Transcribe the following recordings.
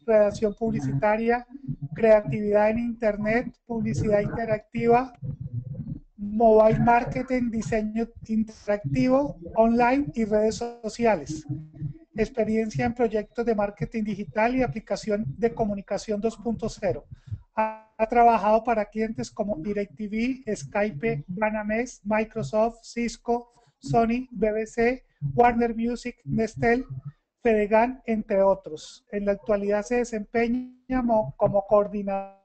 redacción publicitaria, creatividad en Internet, publicidad interactiva, mobile marketing, diseño interactivo, online y redes sociales. Experiencia en proyectos de marketing digital y aplicación de comunicación 2.0. Ha trabajado para clientes como DirecTV, Skype, Banamex, Microsoft, Cisco, Sony, BBC, Warner Music, Nestlé, Fedegan, entre otros. En la actualidad se desempeña como coordinador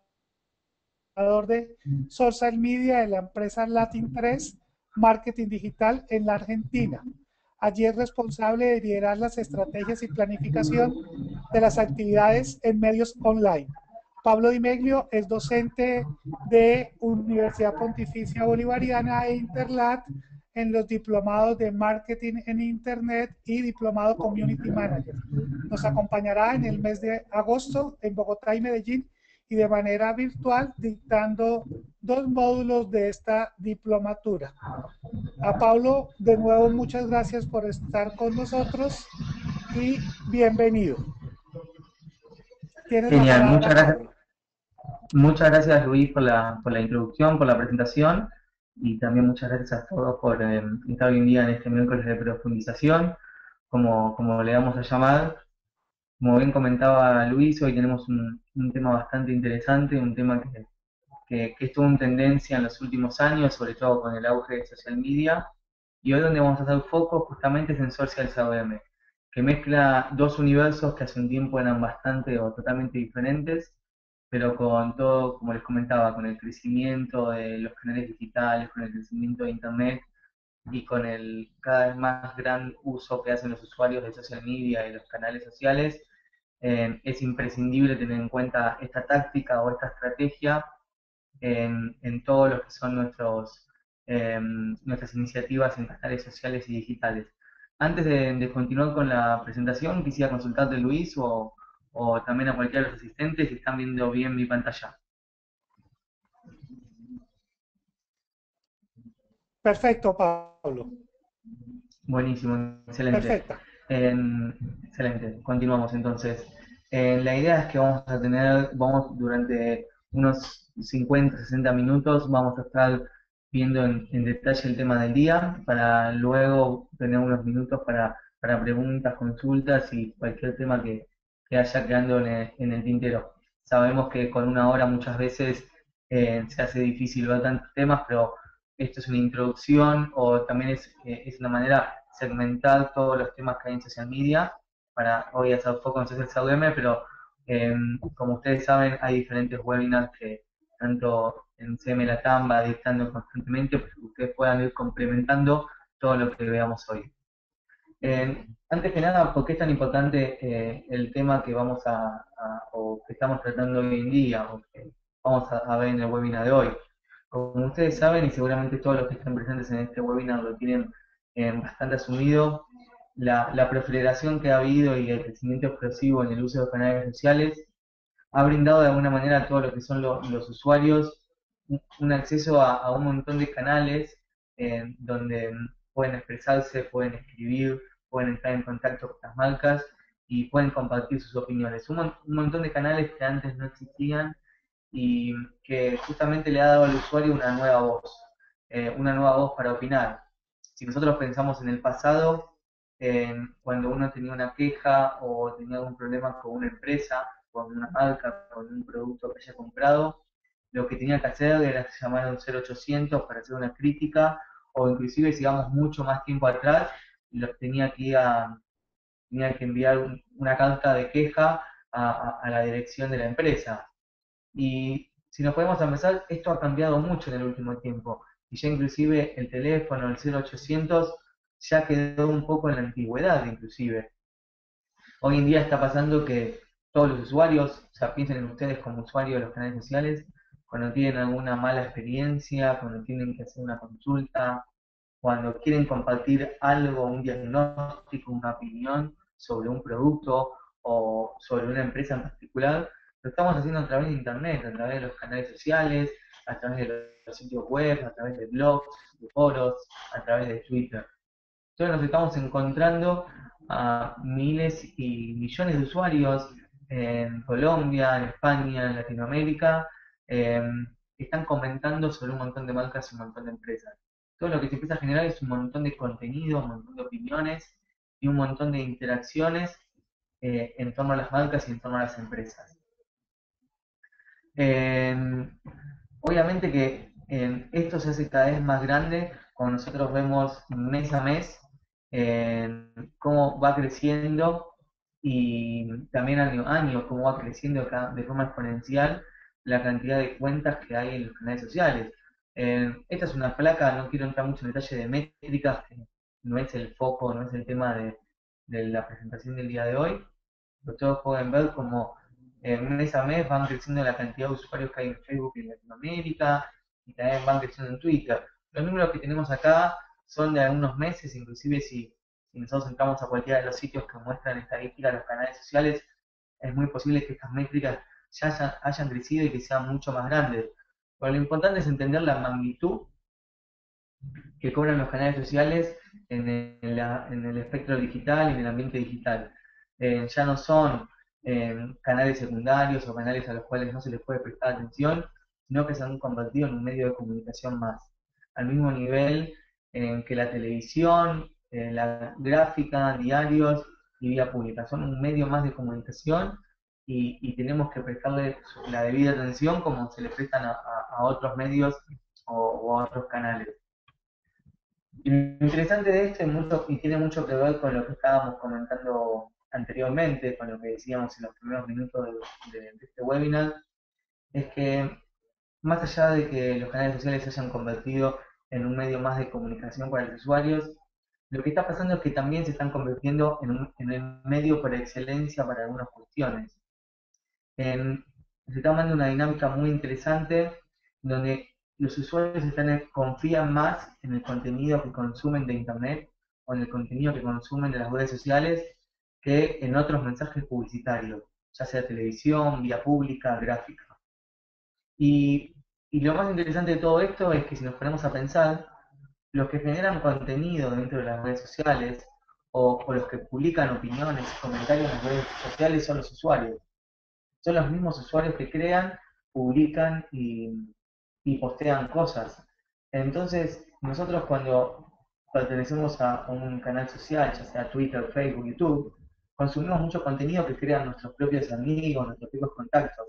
de social media de la empresa Latin 3 Marketing Digital en la Argentina. Allí es responsable de liderar las estrategias y planificación de las actividades en medios online. Pablo Di Meglio es docente de Universidad Pontificia Bolivariana e Interlat en los diplomados de Marketing en Internet y diplomado Community Manager. Nos acompañará en el mes de agosto en Bogotá y Medellín y de manera virtual dictando 2 módulos de esta diplomatura. A Pablo, de nuevo, muchas gracias por estar con nosotros y bienvenido. Tienes la Genial, palabra, Pablo. muchas gracias Luis por la introducción, por la presentación y también muchas gracias a todos por estar hoy en día en este miércoles de profundización, como le vamos a llamar. Como bien comentaba Luis, hoy tenemos un tema bastante interesante, un tema que estuvo en tendencia en los últimos años, sobre todo con el auge de social media, y hoy donde vamos a hacer foco justamente es en Social CRM, que mezcla dos universos que hace un tiempo eran bastante o totalmente diferentes, pero con todo, como les comentaba, con el crecimiento de los canales digitales, con el crecimiento de Internet y con el cada vez más gran uso que hacen los usuarios de social media y los canales sociales, es imprescindible tener en cuenta esta táctica o esta estrategia en todo lo que son nuestras iniciativas en canales sociales y digitales. Antes de continuar con la presentación, quisiera consultarte, Luis, o también a cualquiera de los asistentes si están viendo bien mi pantalla. Perfecto, Pablo. Buenísimo, excelente. Perfecta. Excelente, continuamos entonces. La idea es que vamos durante unos 50, 60 minutos, vamos a estar viendo en detalle el tema del día, para luego tener unos minutos para preguntas, consultas y cualquier tema que haya quedando en el tintero. Sabemos que con una hora muchas veces se hace difícil ver tantos temas, pero esto es una introducción o también es una manera segmentar todos los temas que hay en social media para hoy hacer foco en social CRM, pero como ustedes saben hay diferentes webinars que tanto en CM Latam va dictando constantemente para que ustedes puedan ir complementando todo lo que veamos hoy. Antes que nada, ¿por qué es tan importante el tema que o que estamos tratando hoy en día o que vamos a ver en el webinar de hoy? Como ustedes saben, y seguramente todos los que están presentes en este webinar lo tienen bastante asumido, la proliferación que ha habido y el crecimiento explosivo en el uso de los canales sociales ha brindado de alguna manera a todos lo que son los usuarios un acceso a un montón de canales donde pueden expresarse, pueden escribir, pueden entrar en contacto con las marcas y pueden compartir sus opiniones. Un montón de canales que antes no existían y que justamente le ha dado al usuario una nueva voz para opinar. Si nosotros pensamos en el pasado, cuando uno tenía una queja o tenía algún problema con una empresa, con una marca, con un producto que haya comprado, lo que tenía que hacer era llamar a un 0800 para hacer una crítica, o inclusive si vamos mucho más tiempo atrás, tenía que enviar una carta de queja a la dirección de la empresa. Y si nos podemos empezar, esto ha cambiado mucho en el último tiempo. Y ya inclusive el teléfono, el 0800, ya quedó un poco en la antigüedad inclusive. Hoy en día está pasando que todos los usuarios, o sea, piensen en ustedes como usuarios de los canales sociales, cuando tienen alguna mala experiencia, cuando tienen que hacer una consulta, cuando quieren compartir algo, un diagnóstico, una opinión sobre un producto o sobre una empresa en particular, lo estamos haciendo a través de Internet, a través de los canales sociales, a través de los sitios web, a través de blogs, de foros, a través de Twitter. Entonces nos estamos encontrando a miles y millones de usuarios en Colombia, en España, en Latinoamérica, eh, están comentando sobre un montón de marcas y un montón de empresas. Todo lo que se empieza a generar es un montón de contenido, un montón de opiniones y un montón de interacciones en torno a las marcas y en torno a las empresas. Eh, Obviamente que esto se hace cada vez más grande cuando nosotros vemos mes a mes cómo va creciendo y también año a año cómo va creciendo de forma exponencial la cantidad de cuentas que hay en los canales sociales. Esta es una placa, no quiero entrar mucho en detalle de métricas, que no es el foco, no es el tema de la presentación del día de hoy, pero todos pueden ver como mes a mes van creciendo la cantidad de usuarios que hay en Facebook y en Latinoamérica, y también van creciendo en Twitter. Los números que tenemos acá son de algunos meses, inclusive si nosotros entramos a cualquiera de los sitios que muestran estadísticas de los canales sociales, es muy posible que estas métricas ya hayan crecido y que sean mucho más grandes. Pero lo importante es entender la magnitud que cobran los canales sociales en el espectro digital y en el ambiente digital. Ya no son canales secundarios o canales a los cuales no se les puede prestar atención, sino que se han convertido en un medio de comunicación más. Al mismo nivel que la televisión, la gráfica, diarios y vía pública. Son un medio más de comunicación y tenemos que prestarle la debida atención como se le prestan a otros medios o a otros canales. Y lo interesante de esto y tiene mucho que ver con lo que estábamos comentando anteriormente, con lo que decíamos en los primeros minutos de este webinar, es que más allá de que los canales sociales se hayan convertido en un medio más de comunicación para los usuarios, lo que está pasando es que también se están convirtiendo en el medio por excelencia para algunas cuestiones. Se está dando una dinámica muy interesante donde los usuarios confían más en el contenido que consumen de Internet o en el contenido que consumen de las redes sociales que en otros mensajes publicitarios, ya sea televisión, vía pública, gráfica. Y, y lo más interesante de todo esto es que si nos ponemos a pensar, los que generan contenido dentro de las redes sociales o los que publican opiniones, comentarios en las redes sociales son los usuarios. Son los mismos usuarios que crean, publican y postean cosas. Entonces, nosotros cuando pertenecemos a un canal social, ya sea Twitter, Facebook, YouTube, consumimos mucho contenido que crean nuestros propios amigos, nuestros propios contactos.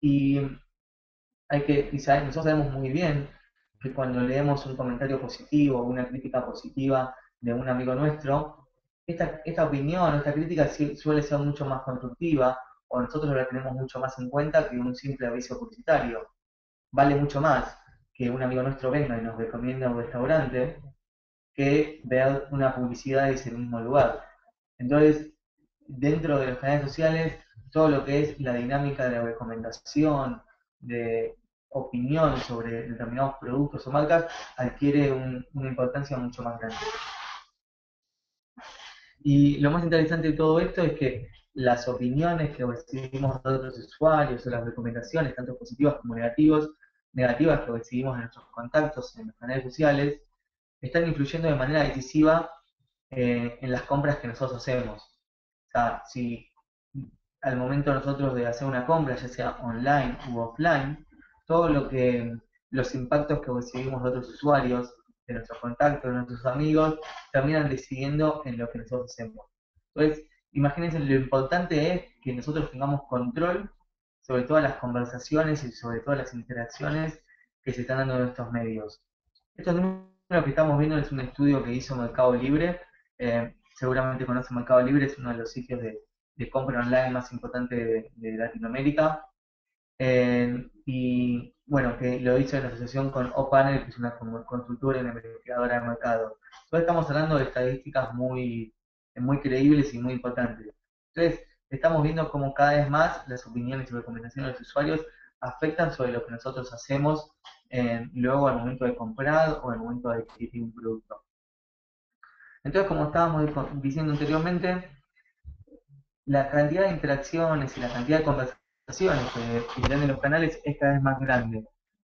Y nosotros sabemos muy bien que cuando leemos un comentario positivo o una crítica positiva de un amigo nuestro, esta opinión, esta crítica suele ser mucho más constructiva o nosotros la tenemos mucho más en cuenta que un simple aviso publicitario. Vale mucho más que un amigo nuestro venga y nos recomienda un restaurante que ver una publicidad de ese mismo lugar. Entonces, dentro de los canales sociales, todo lo que es la dinámica de la recomendación, de opinión sobre determinados productos o marcas, adquiere una importancia mucho más grande. Y lo más interesante de todo esto es que las opiniones que recibimos de otros usuarios o las recomendaciones, tanto positivas como negativas que recibimos en nuestros contactos en los canales sociales, están influyendo de manera decisiva en las compras que nosotros hacemos. O sea, si al momento nosotros de hacer una compra, ya sea online u offline, todo los impactos que recibimos de otros usuarios, de nuestros contactos, de nuestros amigos, terminan decidiendo en lo que nosotros hacemos. Entonces, imagínense lo importante es que nosotros tengamos control sobre todas las conversaciones y sobre todas las interacciones que se están dando en estos medios. Estos números que estamos viendo es un estudio que hizo Mercado Libre. Seguramente conocen Mercado Libre, es uno de los sitios de compra online más importante de Latinoamérica. Y bueno, que lo hizo en asociación con OPanel, que es una consultora y una investigadora de mercado. Entonces estamos hablando de estadísticas muy creíbles y muy importantes. Entonces, estamos viendo cómo cada vez más las opiniones y recomendaciones de los usuarios afectan sobre lo que nosotros hacemos luego al momento de comprar o al momento de adquirir un producto. Entonces, como estábamos diciendo anteriormente, la cantidad de interacciones y la cantidad de conversaciones que tienen los canales es cada vez más grande.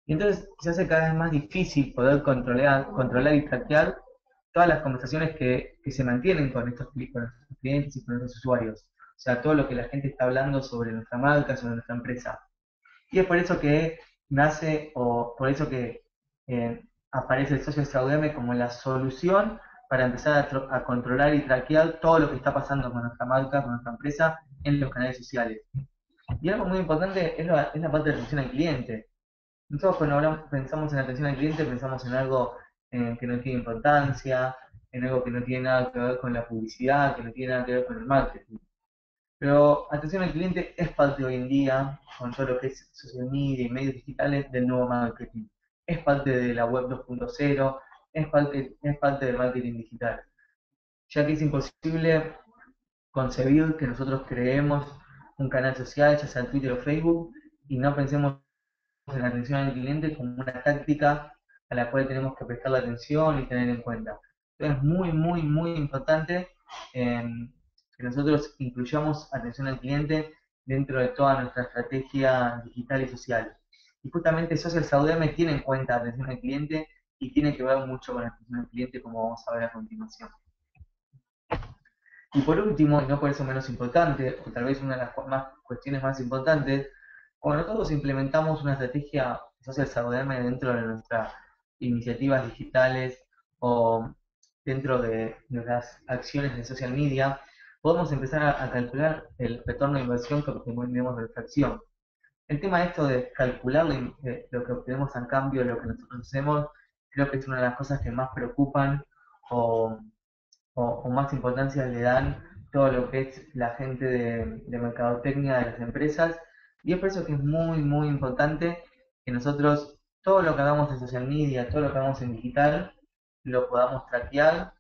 Y entonces se hace cada vez más difícil poder controlar y traquear todas las conversaciones que se mantienen con estos clientes y con estos usuarios. sea, todo lo que la gente está hablando sobre nuestra marca, sobre nuestra empresa. Y es por eso que nace, o por eso que aparece el Social CRM como la solución para empezar a controlar y traquear todo lo que está pasando con nuestra marca, con nuestra empresa en los canales sociales. Y algo muy importante es la parte de atención al cliente. Nosotros cuando pensamos en atención al cliente pensamos en algo que no tiene importancia, en algo que no tiene nada que ver con la publicidad, que no tiene nada que ver con el marketing. Pero atención al cliente es parte hoy en día, con todo lo que es social media y medios digitales, del nuevo marketing. Es parte de la web 2.0, es parte del marketing digital. Ya que es imposible concebir que nosotros creemos un canal social, ya sea Twitter o Facebook, y no pensemos en la atención al cliente como una táctica a la cual tenemos que prestar la atención y tener en cuenta. Entonces es muy, muy, muy importante eh, que nosotros incluyamos atención al cliente dentro de toda nuestra estrategia digital y social. Y justamente Social CRM tiene en cuenta atención al cliente y tiene que ver mucho con la atención al cliente, como vamos a ver a continuación. Y por último, y no por eso menos importante, o tal vez una de las cuestiones más importantes, cuando nosotros implementamos una estrategia social CRM dentro de nuestras iniciativas digitales o dentro de las acciones de social media, podemos empezar a calcular el retorno de inversión que obtenemos de nuestra acción. El tema de esto de calcular lo que obtenemos a cambio de lo que nosotros hacemos, creo que es una de las cosas que más preocupan o o más importancia le dan todo lo que es la gente de mercadotecnia de las empresas. Y es por eso que es muy, muy importante que nosotros, todo lo que hagamos en social media, todo lo que hagamos en digital, lo podamos traquear,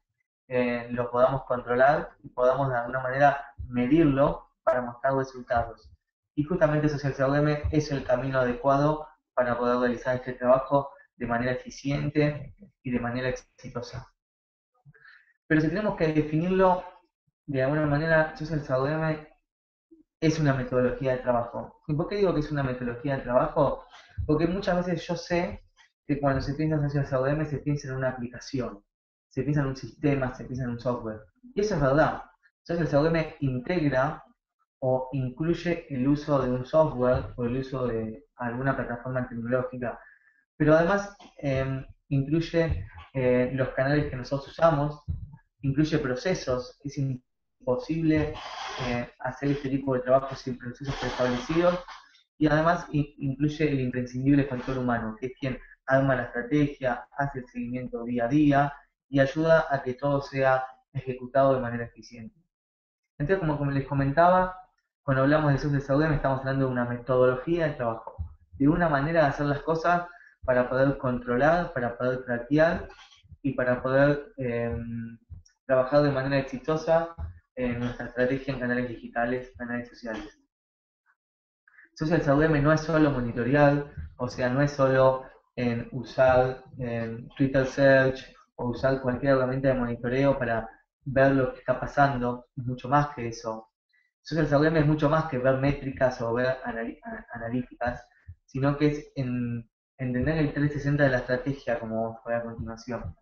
lo podamos controlar y podamos de alguna manera medirlo para mostrar resultados. Y justamente Social CRM es el camino adecuado para poder realizar este trabajo de manera eficiente y de manera exitosa. Pero si tenemos que definirlo de alguna manera, Social CRM es una metodología de trabajo. ¿Y por qué digo que es una metodología de trabajo? Porque muchas veces yo sé que cuando se piensa en Social CRM se piensa en una aplicación, se piensa en un sistema, se piensa en un software. Y eso es verdad. Social CRM integra o incluye el uso de un software o el uso de alguna plataforma tecnológica, pero además incluye los canales que nosotros usamos, incluye procesos. Es imposible hacer este tipo de trabajo sin procesos preestablecidos y además incluye el imprescindible factor humano, que es quien arma la estrategia, hace el seguimiento día a día y ayuda a que todo sea ejecutado de manera eficiente. Entonces, como les comentaba, cuando hablamos de Social CRM estamos hablando de una metodología de trabajo, de una manera de hacer las cosas para poder controlar, para poder traquear y para poder trabajar de manera exitosa en nuestra estrategia en canales digitales, canales sociales. Social CRM no es solo monitorear, o sea, no es solo en usar Twitter Search o usar cualquier herramienta de monitoreo para ver lo que está pasando, es mucho más que eso. Social CRM es mucho más que ver métricas o ver analíticas, sino que es entender el 360 de la estrategia, como vamos a ver a continuación.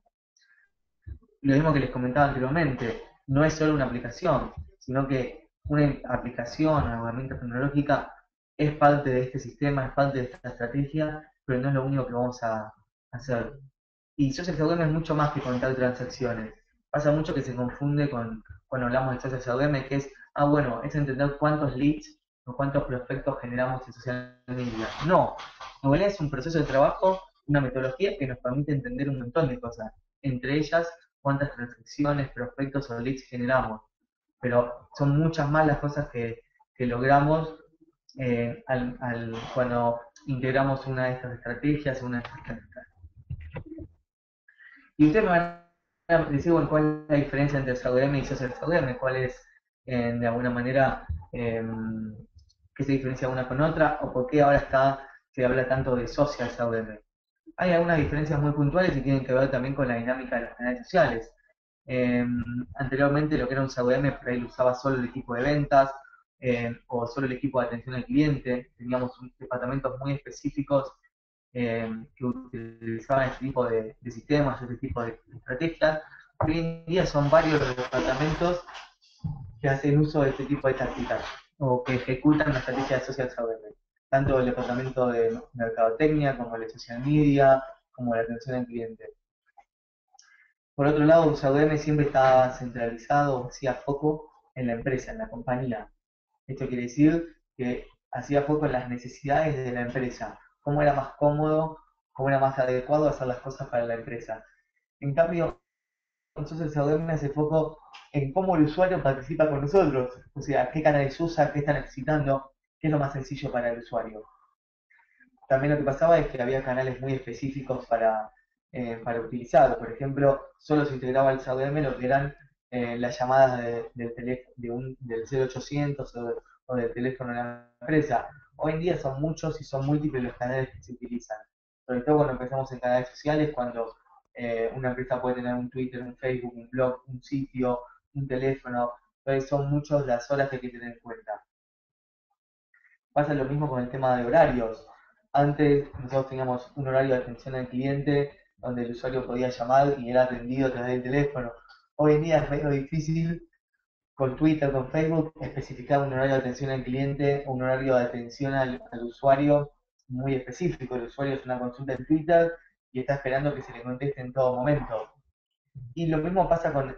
Lo mismo que les comentaba anteriormente, no es solo una aplicación, sino que una aplicación, una herramienta tecnológica es parte de este sistema, es parte de esta estrategia, pero no es lo único que vamos a hacer. Y Social CRM es mucho más que contar transacciones. Pasa mucho que se confunde cuando hablamos de Social CRM, que es, bueno, es entender cuántos leads o cuántos prospectos generamos en social media. No, en realidad es un proceso de trabajo, una metodología que nos permite entender un montón de cosas, entre ellas cuántas transacciones, prospectos o leads generamos. Pero son muchas más las cosas que logramos cuando integramos una de estas estrategias, una de estas tácticas. Y ustedes me van a decir, bueno, cuál es la diferencia entre el CRM y Social CRM, cuál es, de alguna manera, qué se diferencia una con otra, o por qué ahora se habla tanto de Social CRM. Hay algunas diferencias muy puntuales y tienen que ver también con la dinámica de los canales sociales. Anteriormente lo que era un CRM, por ahí lo usaba solo el equipo de ventas o solo el equipo de atención al cliente. Teníamos departamentos muy específicos que utilizaban este tipo de sistemas, este tipo de estrategias. Hoy en día son varios los departamentos que hacen uso de este tipo de tácticas o que ejecutan la estrategia de social CRM, tanto el departamento de mercadotecnia como el de social media, como la atención al cliente. Por otro lado, un CRM siempre está centralizado, hacía foco en la empresa, en la compañía. Esto quiere decir que hacía foco en las necesidades de la empresa, cómo era más cómodo, cómo era más adecuado hacer las cosas para la empresa. En cambio, entonces el CRM hace foco en cómo el usuario participa con nosotros, o sea, qué canales usa, qué está necesitando, qué es lo más sencillo para el usuario. También lo que pasaba es que había canales muy específicos para utilizar. Por ejemplo, solo se integraba al CRM lo que eran las llamadas del, del 0800 o del teléfono de la empresa. Hoy en día son muchos y son múltiples los canales que se utilizan. Sobre todo cuando empezamos en canales sociales, cuando una empresa puede tener un Twitter, un Facebook, un blog, un sitio, un teléfono. Entonces son muchas las horas que hay que tener en cuenta. Pasa lo mismo con el tema de horarios. Antes nosotros teníamos un horario de atención al cliente donde el usuario podía llamar y era atendido a través del teléfono. Hoy en día es medio difícil con Twitter, con Facebook, especificar un horario de atención al cliente, un horario de atención al usuario muy específico. El usuario es una consulta en Twitter y está esperando que se le conteste en todo momento. Y lo mismo pasa con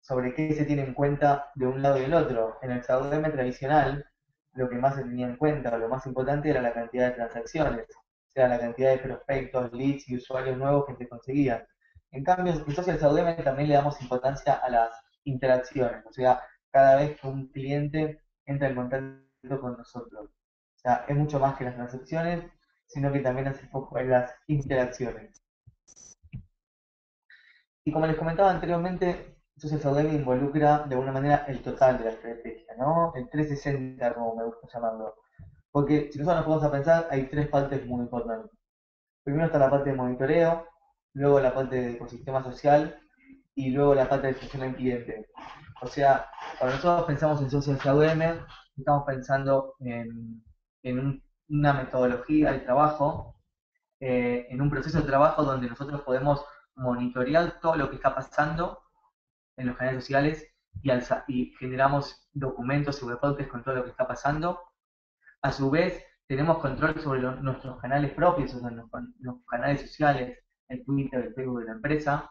sobre qué se tiene en cuenta de un lado y del otro. En el CRM tradicional, lo que más se tenía en cuenta, o lo más importante, era la cantidad de transacciones, o sea, la cantidad de prospectos, leads y usuarios nuevos que se conseguían. En cambio, en Social CRM también le damos importancia a las interacciones, o sea, cada vez que un cliente entra en contacto con nosotros. O sea, es mucho más que las transacciones, sino que también hace foco en las interacciones. Y como les comentaba anteriormente, entonces Audemy involucra de alguna manera el total de la estrategia, ¿no? El 360, como me gusta llamarlo. Porque si nosotros nos podemos a pensar, hay tres partes muy importantes. Primero está la parte de monitoreo, luego la parte de ecosistema social y luego la parte de atención al cliente. O sea, cuando nosotros pensamos en Social CRM, estamos pensando en una metodología de trabajo, en un proceso de trabajo donde nosotros podemos monitorear todo lo que está pasando en los canales sociales y generamos documentos y reportes con todo lo que está pasando. A su vez, tenemos control sobre nuestros canales propios, o sea, los canales sociales, el Twitter, el Facebook de la empresa,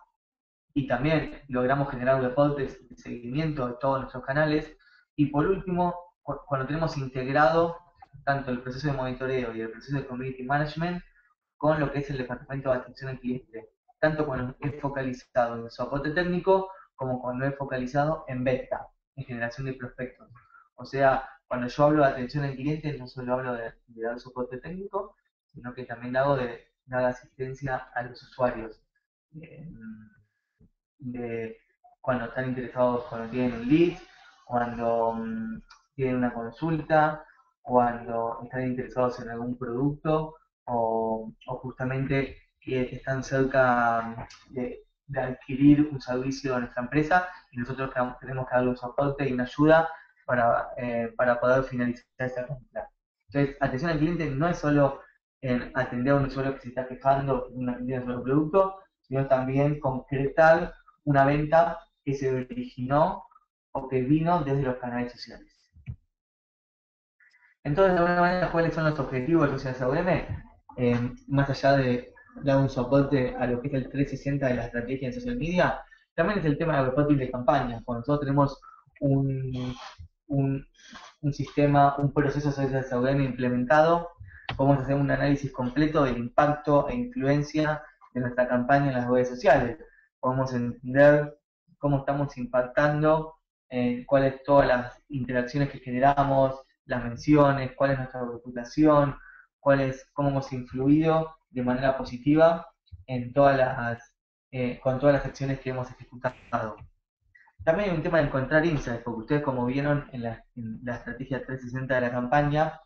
y también logramos generar reportes de seguimiento de todos nuestros canales. Y por último, cuando tenemos integrado tanto el proceso de monitoreo y el proceso de community management con lo que es el departamento de atención al cliente, tanto cuando es focalizado en soporte técnico como cuando es focalizado en venta, en generación de prospectos. O sea, cuando yo hablo de atención al cliente, no solo hablo de dar soporte técnico, sino que también hago de dar asistencia a los usuarios. Eh, de cuando están interesados, cuando tienen un lead, cuando tienen una consulta, cuando están interesados en algún producto o justamente que están cerca de adquirir un servicio de nuestra empresa y nosotros tenemos que darle un soporte y una ayuda para poder finalizar esa compra. Entonces, atención al cliente no es solo en atender a un usuario que se está quejando de un solo producto, sino también concretar una venta que se originó o que vino desde los canales sociales. Entonces, de alguna manera, ¿cuáles son los objetivos de Social CRM? Más allá de dar un soporte a lo que es el 360 de la estrategia en social media, también es el tema de reporting de campañas. Cuando nosotros tenemos un, un, un sistema, un proceso Social CRM implementado, podemos hacer un análisis completo del impacto e influencia de nuestra campaña en las redes sociales. Podemos entender cómo estamos impactando, cuáles todas las interacciones que generamos, las menciones, cuál es nuestra reputación, cómo hemos influido de manera positiva en con todas las acciones que hemos ejecutado. También hay un tema de encontrar insights, porque ustedes como vieron en la estrategia 360 de la campaña,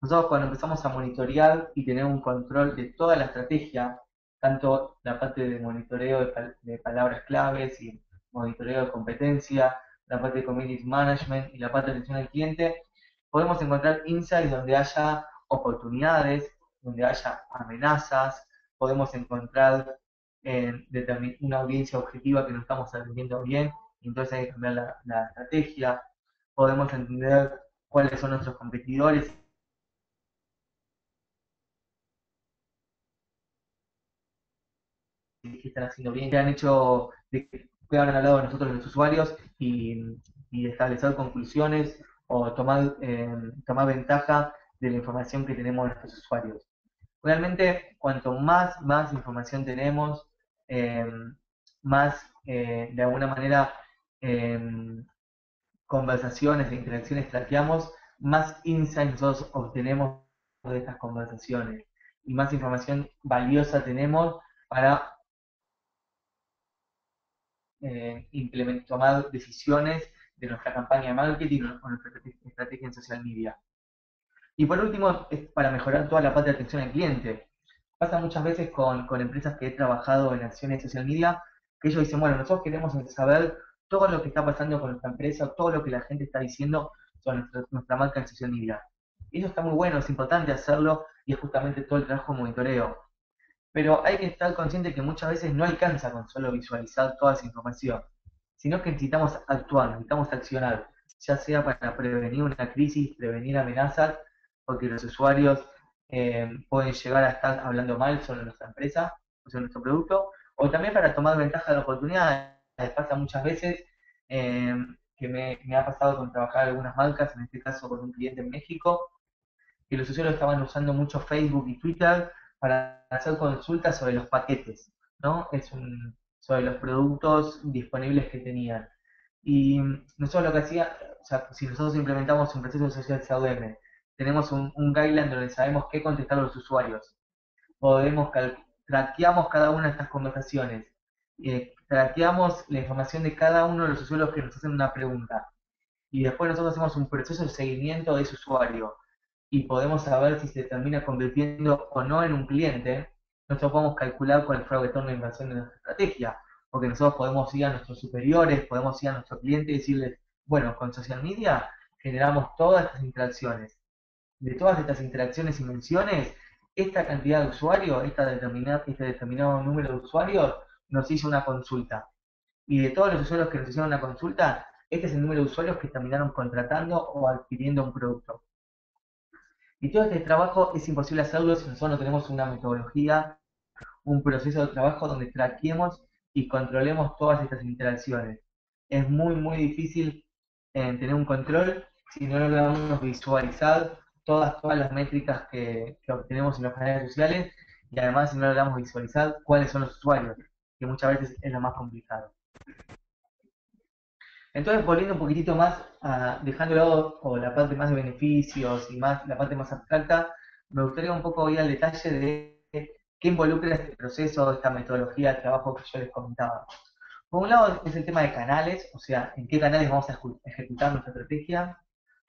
nosotros cuando empezamos a monitorear y tener un control de toda la estrategia, tanto la parte de monitoreo de palabras claves y monitoreo de competencia, la parte de community management y la parte de atención al cliente, podemos encontrar insights donde haya oportunidades, donde haya amenazas, podemos encontrar una audiencia objetiva que no estamos atendiendo bien, y entonces hay que cambiar la estrategia. podemos entender cuáles son nuestros competidores y qué están haciendo bien, qué han hecho, de qué han hablado de nosotros los usuarios y establecer conclusiones o tomar ventaja de la información que tenemos de nuestros usuarios. Realmente, cuanto más información tenemos, eh, más de alguna manera eh, conversaciones e interacciones traqueamos, más insights nosotros obtenemos de estas conversaciones y más información valiosa tenemos para tomar decisiones de nuestra campaña de marketing o nuestra estrategia en social media. Y por último, es para mejorar toda la parte de atención al cliente. Pasa muchas veces con empresas que he trabajado en acciones de social media, que ellos dicen, bueno, nosotros queremos saber todo lo que está pasando con nuestra empresa, todo lo que la gente está diciendo sobre nuestra marca en social media. Y eso está muy bueno, es importante hacerlo y es justamente todo el trabajo de monitoreo. Pero hay que estar consciente que muchas veces no alcanza con solo visualizar toda esa información, sino que necesitamos actuar, necesitamos accionar, ya sea para prevenir una crisis, prevenir amenazas, porque los usuarios pueden llegar a estar hablando mal sobre nuestra empresa o sobre nuestro producto, o también para tomar ventaja de la oportunidad. Pasa muchas veces eh, que me ha pasado con trabajar algunas marcas, en este caso con un cliente en México, que los usuarios estaban usando mucho Facebook y Twitter para hacer consultas sobre los paquetes, ¿no? Sobre los productos disponibles que tenían. Y nosotros lo que hacía, o sea, si nosotros implementamos un proceso de social CRM, tenemos un guideline donde sabemos qué contestar a los usuarios. Podemos traqueamos cada una de estas conversaciones. Traqueamos la información de cada uno de los usuarios que nos hacen una pregunta. Y después nosotros hacemos un proceso de seguimiento de ese usuario y podemos saber si se termina convirtiendo o no en un cliente. Nosotros podemos calcular cuál fue el retorno de inversión de nuestra estrategia, porque nosotros podemos ir a nuestros superiores, podemos ir a nuestro cliente y decirles, bueno, con social media generamos todas estas interacciones. De todas estas interacciones y menciones, esta cantidad de usuarios, este determinado número de usuarios, nos hizo una consulta. Y de todos los usuarios que nos hicieron una consulta, este es el número de usuarios que terminaron contratando o adquiriendo un producto. Y todo este trabajo es imposible hacerlo si nosotros no tenemos una metodología, un proceso de trabajo donde traquemos y controlemos todas estas interacciones. Es muy difícil tener un control si no logramos visualizar todas las métricas que obtenemos en los canales sociales y además si no logramos visualizar cuáles son los usuarios, que muchas veces es lo más complicado. Entonces, volviendo un poquitito más, dejando de lado o la parte más de beneficios y más la parte más abstracta, me gustaría un poco ir al detalle de qué involucra este proceso, esta metodología de trabajo que yo les comentaba. Por un lado es el tema de canales, o sea, en qué canales vamos a ejecutar nuestra estrategia.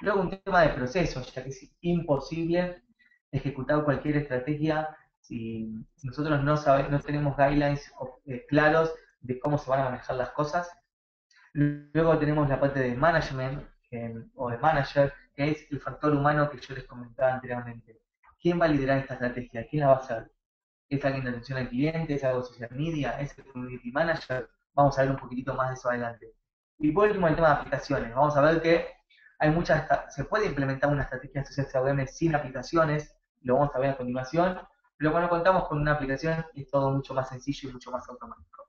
Luego un tema de procesos, ya que es imposible ejecutar cualquier estrategia si nosotros no tenemos guidelines claros de cómo se van a manejar las cosas. Luego tenemos la parte de management o de manager, que es el factor humano que yo les comentaba anteriormente. ¿Quién va a liderar esta estrategia? ¿Quién la va a hacer? ¿Es alguien de atención al cliente? ¿Es algo de social media? ¿Es el community manager? Vamos a ver un poquitito más de eso adelante. Y por último, el tema de aplicaciones. Vamos a ver que se puede implementar una estrategia de social CRM sin aplicaciones, lo vamos a ver a continuación, pero cuando contamos con una aplicación es todo mucho más sencillo y mucho más automático.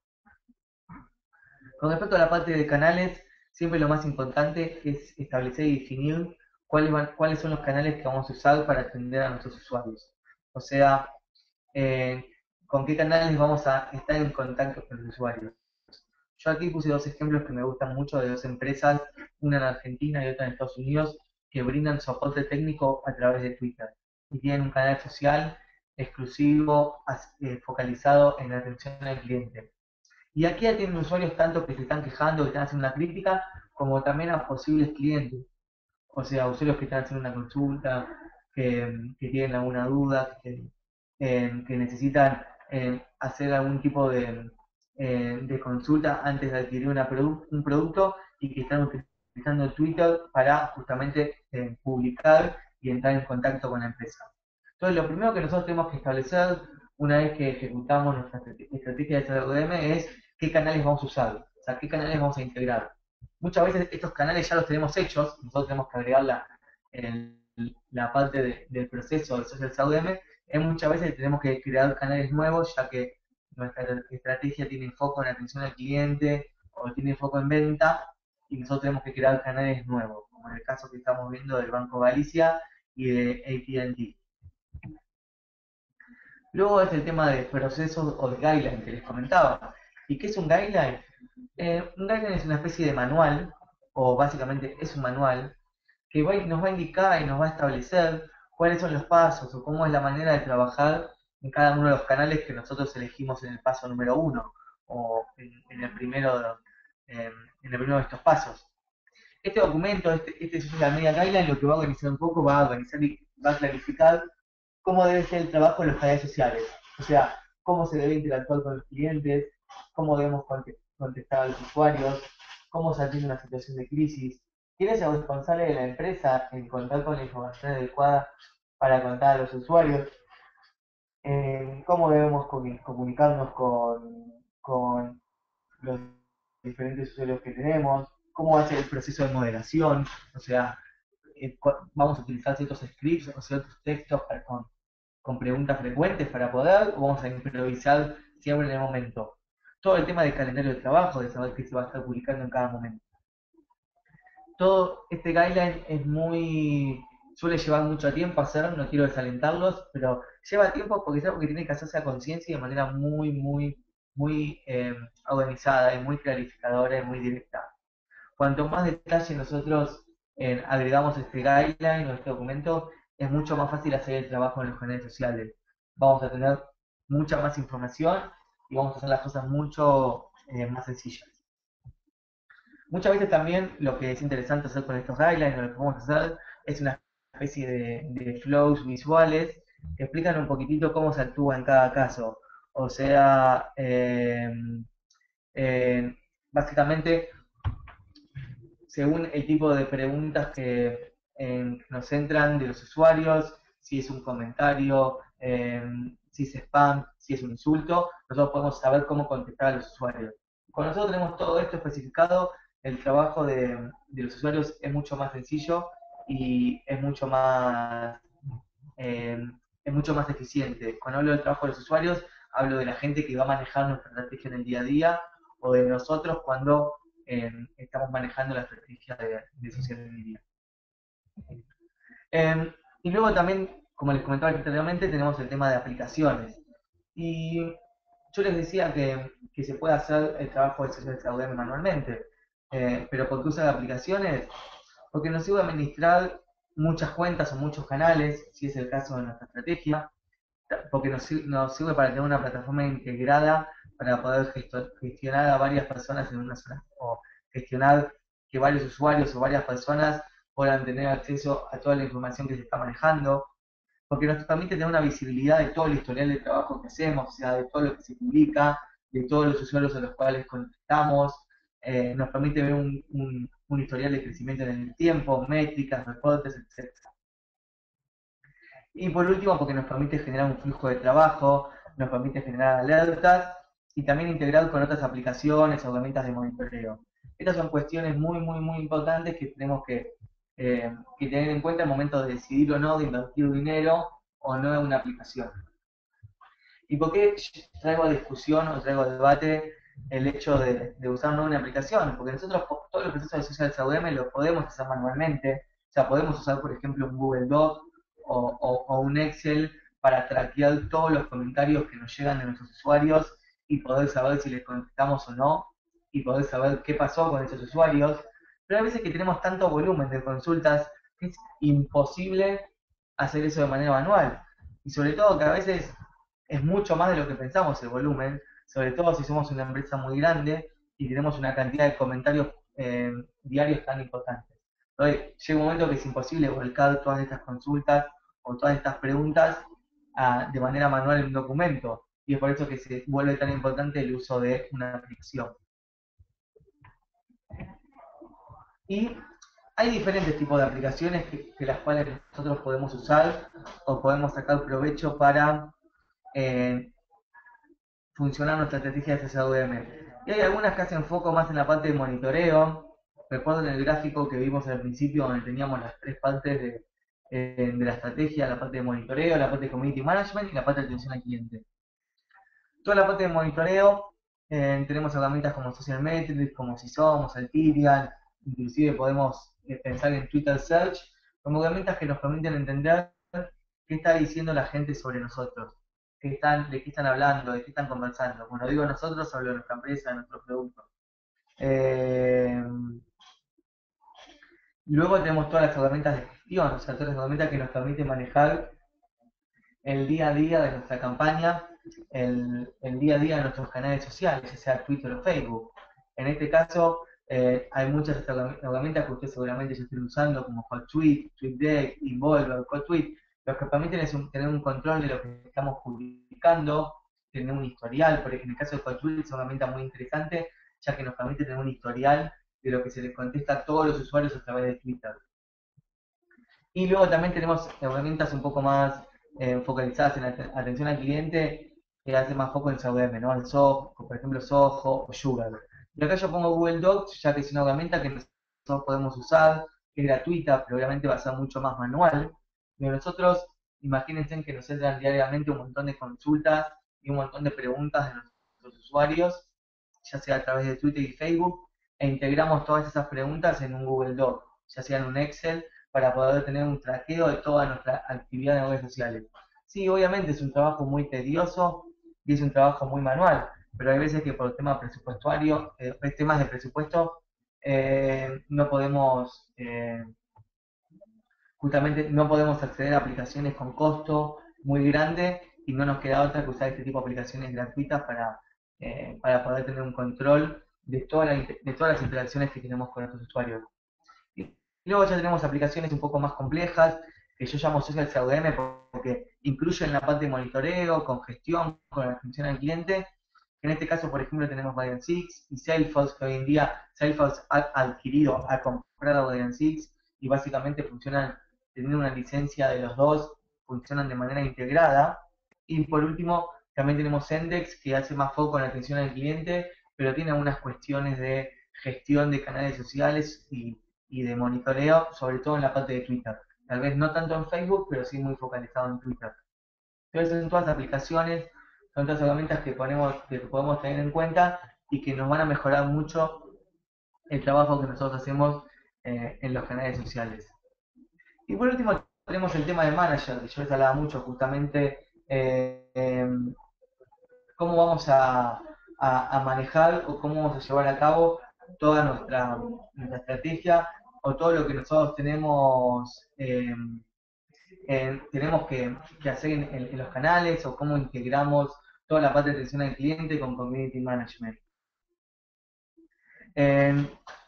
Con respecto a la parte de canales, siempre lo más importante es establecer y definir cuáles son los canales que vamos a usar para atender a nuestros usuarios. O sea, eh, con qué canales vamos a estar en contacto con los usuarios. Yo aquí puse dos ejemplos que me gustan mucho de dos empresas, una en Argentina y otra en Estados Unidos, que brindan soporte técnico a través de Twitter. Y tienen un canal social exclusivo, focalizado en la atención al cliente. Y aquí ya tienen usuarios tanto que se están quejando, que están haciendo una crítica, como también a posibles clientes. O sea, usuarios que están haciendo una consulta, que tienen alguna duda, que necesitan hacer algún tipo de consulta antes de adquirir un producto y que están utilizando Twitter para justamente publicar y entrar en contacto con la empresa. Entonces, lo primero que nosotros tenemos que establecer una vez que ejecutamos nuestra estrategia de CRM es qué canales vamos a usar, o sea, qué canales vamos a integrar. muchas veces estos canales ya los tenemos hechos, nosotros tenemos que agregar la parte del proceso del Social CRM, y muchas veces tenemos que crear canales nuevos, ya que nuestra estrategia tiene foco en atención al cliente o tiene foco en venta, y nosotros tenemos que crear canales nuevos, como en el caso que estamos viendo del Banco Galicia y de AT&T. Luego es el tema de procesos o de guidelines que les comentaba. ¿Y qué es un guideline? Un guideline es una especie de manual, o básicamente es un manual, que nos va a indicar y nos va a establecer cuáles son los pasos o cómo es la manera de trabajar en cada uno de los canales que nosotros elegimos en el paso número 1 o en el primero de estos pasos. Este documento, este Social Media Guideline, lo que va a organizar un poco, va a organizar y va a clarificar cómo debe ser el trabajo en los canales sociales. O sea, cómo se debe interactuar con los clientes, cómo debemos contestar a los usuarios, cómo se atiende una situación de crisis, quién es el responsable de la empresa en contar con la información adecuada para contar a los usuarios, cómo debemos comunicarnos con los diferentes usuarios que tenemos, cómo va a ser el proceso de moderación, o sea, vamos a utilizar ciertos scripts o ciertos textos con preguntas frecuentes para poder, o vamos a improvisar siempre en el momento. Todo el tema del calendario de trabajo, de saber qué se va a estar publicando en cada momento. Todo este guideline suele llevar mucho tiempo hacer, no quiero desalentarlos, pero lleva tiempo porque es algo que tiene que hacerse a conciencia y de manera muy organizada y muy clarificadora y muy directa. Cuanto más detalle nosotros agregamos este guideline o este documento, es mucho más fácil hacer el trabajo en los canales sociales. Vamos a tener mucha más información y vamos a hacer las cosas mucho más sencillas. Muchas veces también lo que es interesante hacer con estos guidelines, o lo que vamos a hacer, es una especie de flows visuales que explican un poquitito cómo se actúa en cada caso. O sea, básicamente según el tipo de preguntas que nos entran de los usuarios, si es un comentario, si es spam, si es un insulto, nosotros podemos saber cómo contestar a los usuarios. Cuando nosotros tenemos todo esto especificado, el trabajo de los usuarios es mucho más sencillo y eh, es mucho más eficiente. Cuando hablo del trabajo de los usuarios, hablo de la gente que va a manejar nuestra estrategia en el día a día o de nosotros cuando estamos manejando la estrategia de social media. Y luego también, como les comentaba anteriormente, tenemos el tema de aplicaciones. Y yo les decía que se puede hacer el trabajo de social CRM manualmente, pero ¿por qué usan aplicaciones? Porque nos sirve administrar muchas cuentas o muchos canales, si es el caso de nuestra estrategia, porque nos sirve para tener una plataforma integrada para poder gestionar a varias personas en una sola, o gestionar que varios usuarios o varias personas puedan tener acceso a toda la información que se está manejando, porque nos permite tener una visibilidad de todo el historial de trabajo que hacemos, o sea, de todo lo que se publica, de todos los usuarios a los cuales contactamos, nos permite ver un historial de crecimiento en el tiempo, métricas, reportes, etc. Y por último, porque nos permite generar un flujo de trabajo, nos permite generar alertas y también integrar con otras aplicaciones o herramientas de monitoreo. Estas son cuestiones muy importantes que tenemos que tener en cuenta al momento de decidir o no de invertir dinero o no en una aplicación. ¿Y por qué traigo a discusión o traigo a debate el hecho de usar no una aplicación? Porque nosotros todos los procesos de social CRM los podemos hacer manualmente. O sea, podemos usar, por ejemplo, un Google Doc o un Excel para traquear todos los comentarios que nos llegan de nuestros usuarios y poder saber si les contestamos o no y poder saber qué pasó con esos usuarios. Pero hay veces que tenemos tanto volumen de consultas que es imposible hacer eso de manera manual. Y sobre todo que a veces es mucho más de lo que pensamos el volumen, sobre todo si somos una empresa muy grande y tenemos una cantidad de comentarios diarios tan importantes. Entonces, llega un momento que es imposible volcar todas estas consultas o todas estas preguntas de manera manual en un documento. Y es por eso que se vuelve tan importante el uso de una aplicación. Y hay diferentes tipos de aplicaciones que las cuales nosotros podemos usar o podemos sacar provecho para funcionar nuestra estrategia de CRM. Y hay algunas que hacen foco más en la parte de monitoreo, recuerden el gráfico que vimos al principio donde teníamos las tres partes de la estrategia, la parte de monitoreo, la parte de community management y la parte de atención al cliente. Toda la parte de monitoreo, tenemos herramientas como Social Metrics, como Si Somos, Altivian, inclusive podemos pensar en Twitter Search, como herramientas que nos permiten entender qué está diciendo la gente sobre nosotros, de qué están hablando, de qué están conversando. Cuando digo nosotros, hablo de nuestra empresa, de nuestros productos. Luego tenemos todas las herramientas de gestión, o sea, todas las herramientas que nos permiten manejar el día a día de nuestra campaña, el día a día de nuestros canales sociales, ya sea Twitter o Facebook. En este caso, hay muchas herramientas que ustedes seguramente ya estén usando, como HotTweet, TweetDeck, Involver, CodeTweet, los que permiten es tener un control de lo que estamos publicando, tener un historial, porque en el caso de HotTweet es una herramienta muy interesante, ya que nos permite tener un historial de lo que se les contesta a todos los usuarios a través de Twitter. Y luego también tenemos herramientas un poco más focalizadas en atención al cliente, que hace más foco en CRM, ¿no? En Soho, por ejemplo, Soho o Sugar. Y acá yo pongo Google Docs, ya que es una herramienta que nosotros podemos usar, que es gratuita, pero obviamente va a ser mucho más manual. Pero nosotros, imagínense que nos entran diariamente un montón de consultas y un montón de preguntas de nuestros usuarios, ya sea a través de Twitter y Facebook, e integramos todas esas preguntas en un Google Doc, ya sea en un Excel, para poder tener un traqueo de toda nuestra actividad en redes sociales. Sí, obviamente es un trabajo muy tedioso y es un trabajo muy manual, pero hay veces que por temas presupuestarios, temas de presupuesto, no podemos, justamente no podemos acceder a aplicaciones con costo muy grande y no nos queda otra que usar este tipo de aplicaciones gratuitas para poder tener un control de todas las interacciones que tenemos con nuestros usuarios. Y luego ya tenemos aplicaciones un poco más complejas, que yo llamo Social CRM porque incluyen la parte de monitoreo, con gestión, con atención al cliente. En este caso, por ejemplo, tenemos Radian6 y Salesforce, que hoy en día Salesforce ha comprado Radian6 y básicamente funcionan, teniendo una licencia de los dos, funcionan de manera integrada. Y por último, también tenemos Sendex, que hace más foco en la atención al cliente, pero tiene algunas cuestiones de gestión de canales sociales y de monitoreo, sobre todo en la parte de Twitter. Tal vez no tanto en Facebook, pero sí muy focalizado en Twitter. Entonces son todas aplicaciones, son todas herramientas que podemos tener en cuenta y que nos van a mejorar mucho el trabajo que nosotros hacemos en los canales sociales. Y por último tenemos el tema de manager, que yo les hablaba mucho justamente cómo vamos a manejar o cómo vamos a llevar a cabo toda nuestra estrategia o todo lo que nosotros tenemos que hacer en los canales o cómo integramos toda la parte de atención al cliente con community management.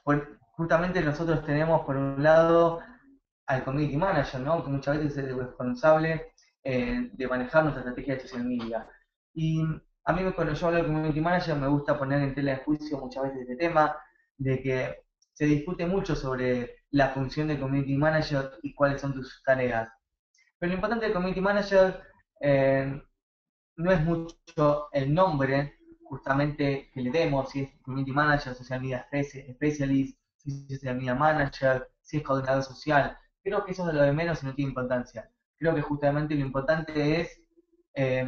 Pues, justamente nosotros tenemos por un lado al community manager, ¿no? Que muchas veces es el responsable de manejar nuestra estrategia de social media. Y a mí cuando yo hablo de community manager me gusta poner en tela de juicio muchas veces este tema de que se discute mucho sobre la función de community manager y cuáles son sus tareas. Pero lo importante del community manager eh, no es mucho el nombre justamente que le demos, si es community manager, social media specialist, si es social media manager, si es coordinador social. Creo que eso es lo de menos y no tiene importancia. Creo que justamente lo importante es eh,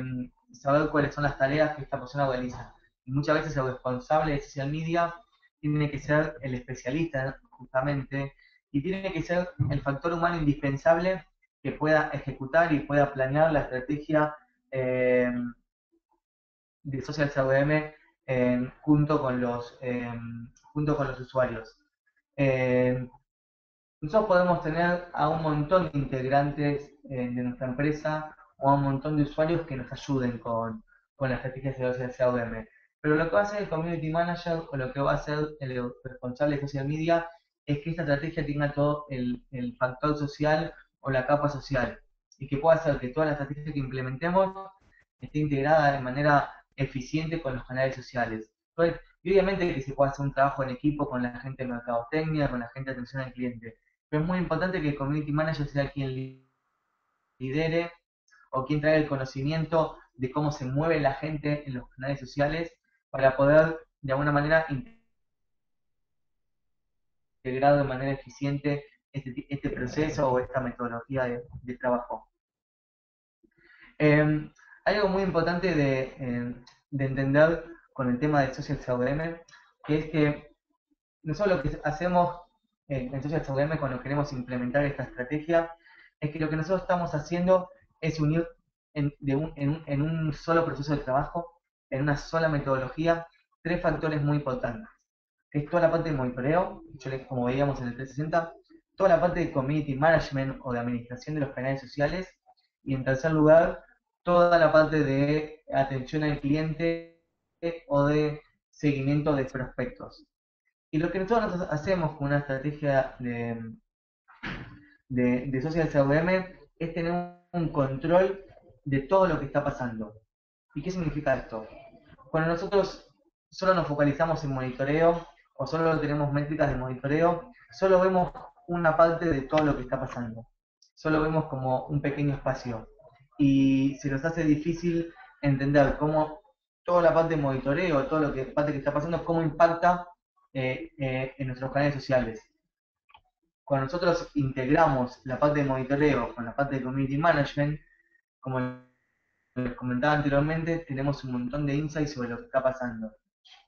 saber cuáles son las tareas que esta persona realiza. Y muchas veces el responsable de social media tiene que ser el especialista, justamente, y tiene que ser el factor humano indispensable que pueda ejecutar y pueda planear la estrategia eh, de Social CRM junto con los usuarios. Eh, Nosotros podemos tener a un montón de integrantes de nuestra empresa o a un montón de usuarios que nos ayuden con la estrategia de Social CRM. Pero lo que va a hacer el Community Manager o lo que va a hacer el responsable de social media es que esta estrategia tenga todo el factor social o la capa social y que pueda hacer que toda la estrategia que implementemos esté integrada de manera eficiente con los canales sociales. Entonces, y obviamente que se pueda hacer un trabajo en equipo con la gente de mercadotecnia, con la gente de atención al cliente. Pero es muy importante que el Community Manager sea quien lidere o quien traiga el conocimiento de cómo se mueve la gente en los canales sociales para poder de alguna manera integrado de manera eficiente este proceso o esta metodología de trabajo. Hay algo muy importante de entender con el tema de Social CRM, que es que nosotros lo que hacemos en Social CRM cuando queremos implementar esta estrategia, es que lo que nosotros estamos haciendo es unir en un solo proceso de trabajo, en una sola metodología, tres factores muy importantes, que es toda la parte de monitoreo, como veíamos en el 360, toda la parte de community management o de administración de los canales sociales, y en tercer lugar, toda la parte de atención al cliente o de seguimiento de prospectos. Y lo que nosotros hacemos con una estrategia de Social CRM es tener un control de todo lo que está pasando. ¿Y qué significa esto? Cuando nosotros solo nos focalizamos en monitoreo o solo tenemos métricas de monitoreo, solo vemos una parte de todo lo que está pasando. Solo vemos como un pequeño espacio. Y se nos hace difícil entender cómo toda la parte de monitoreo, toda la parte que está pasando, cómo impacta en nuestros canales sociales. Cuando nosotros integramos la parte de monitoreo con la parte de community management, como les comentaba anteriormente, tenemos un montón de insights sobre lo que está pasando.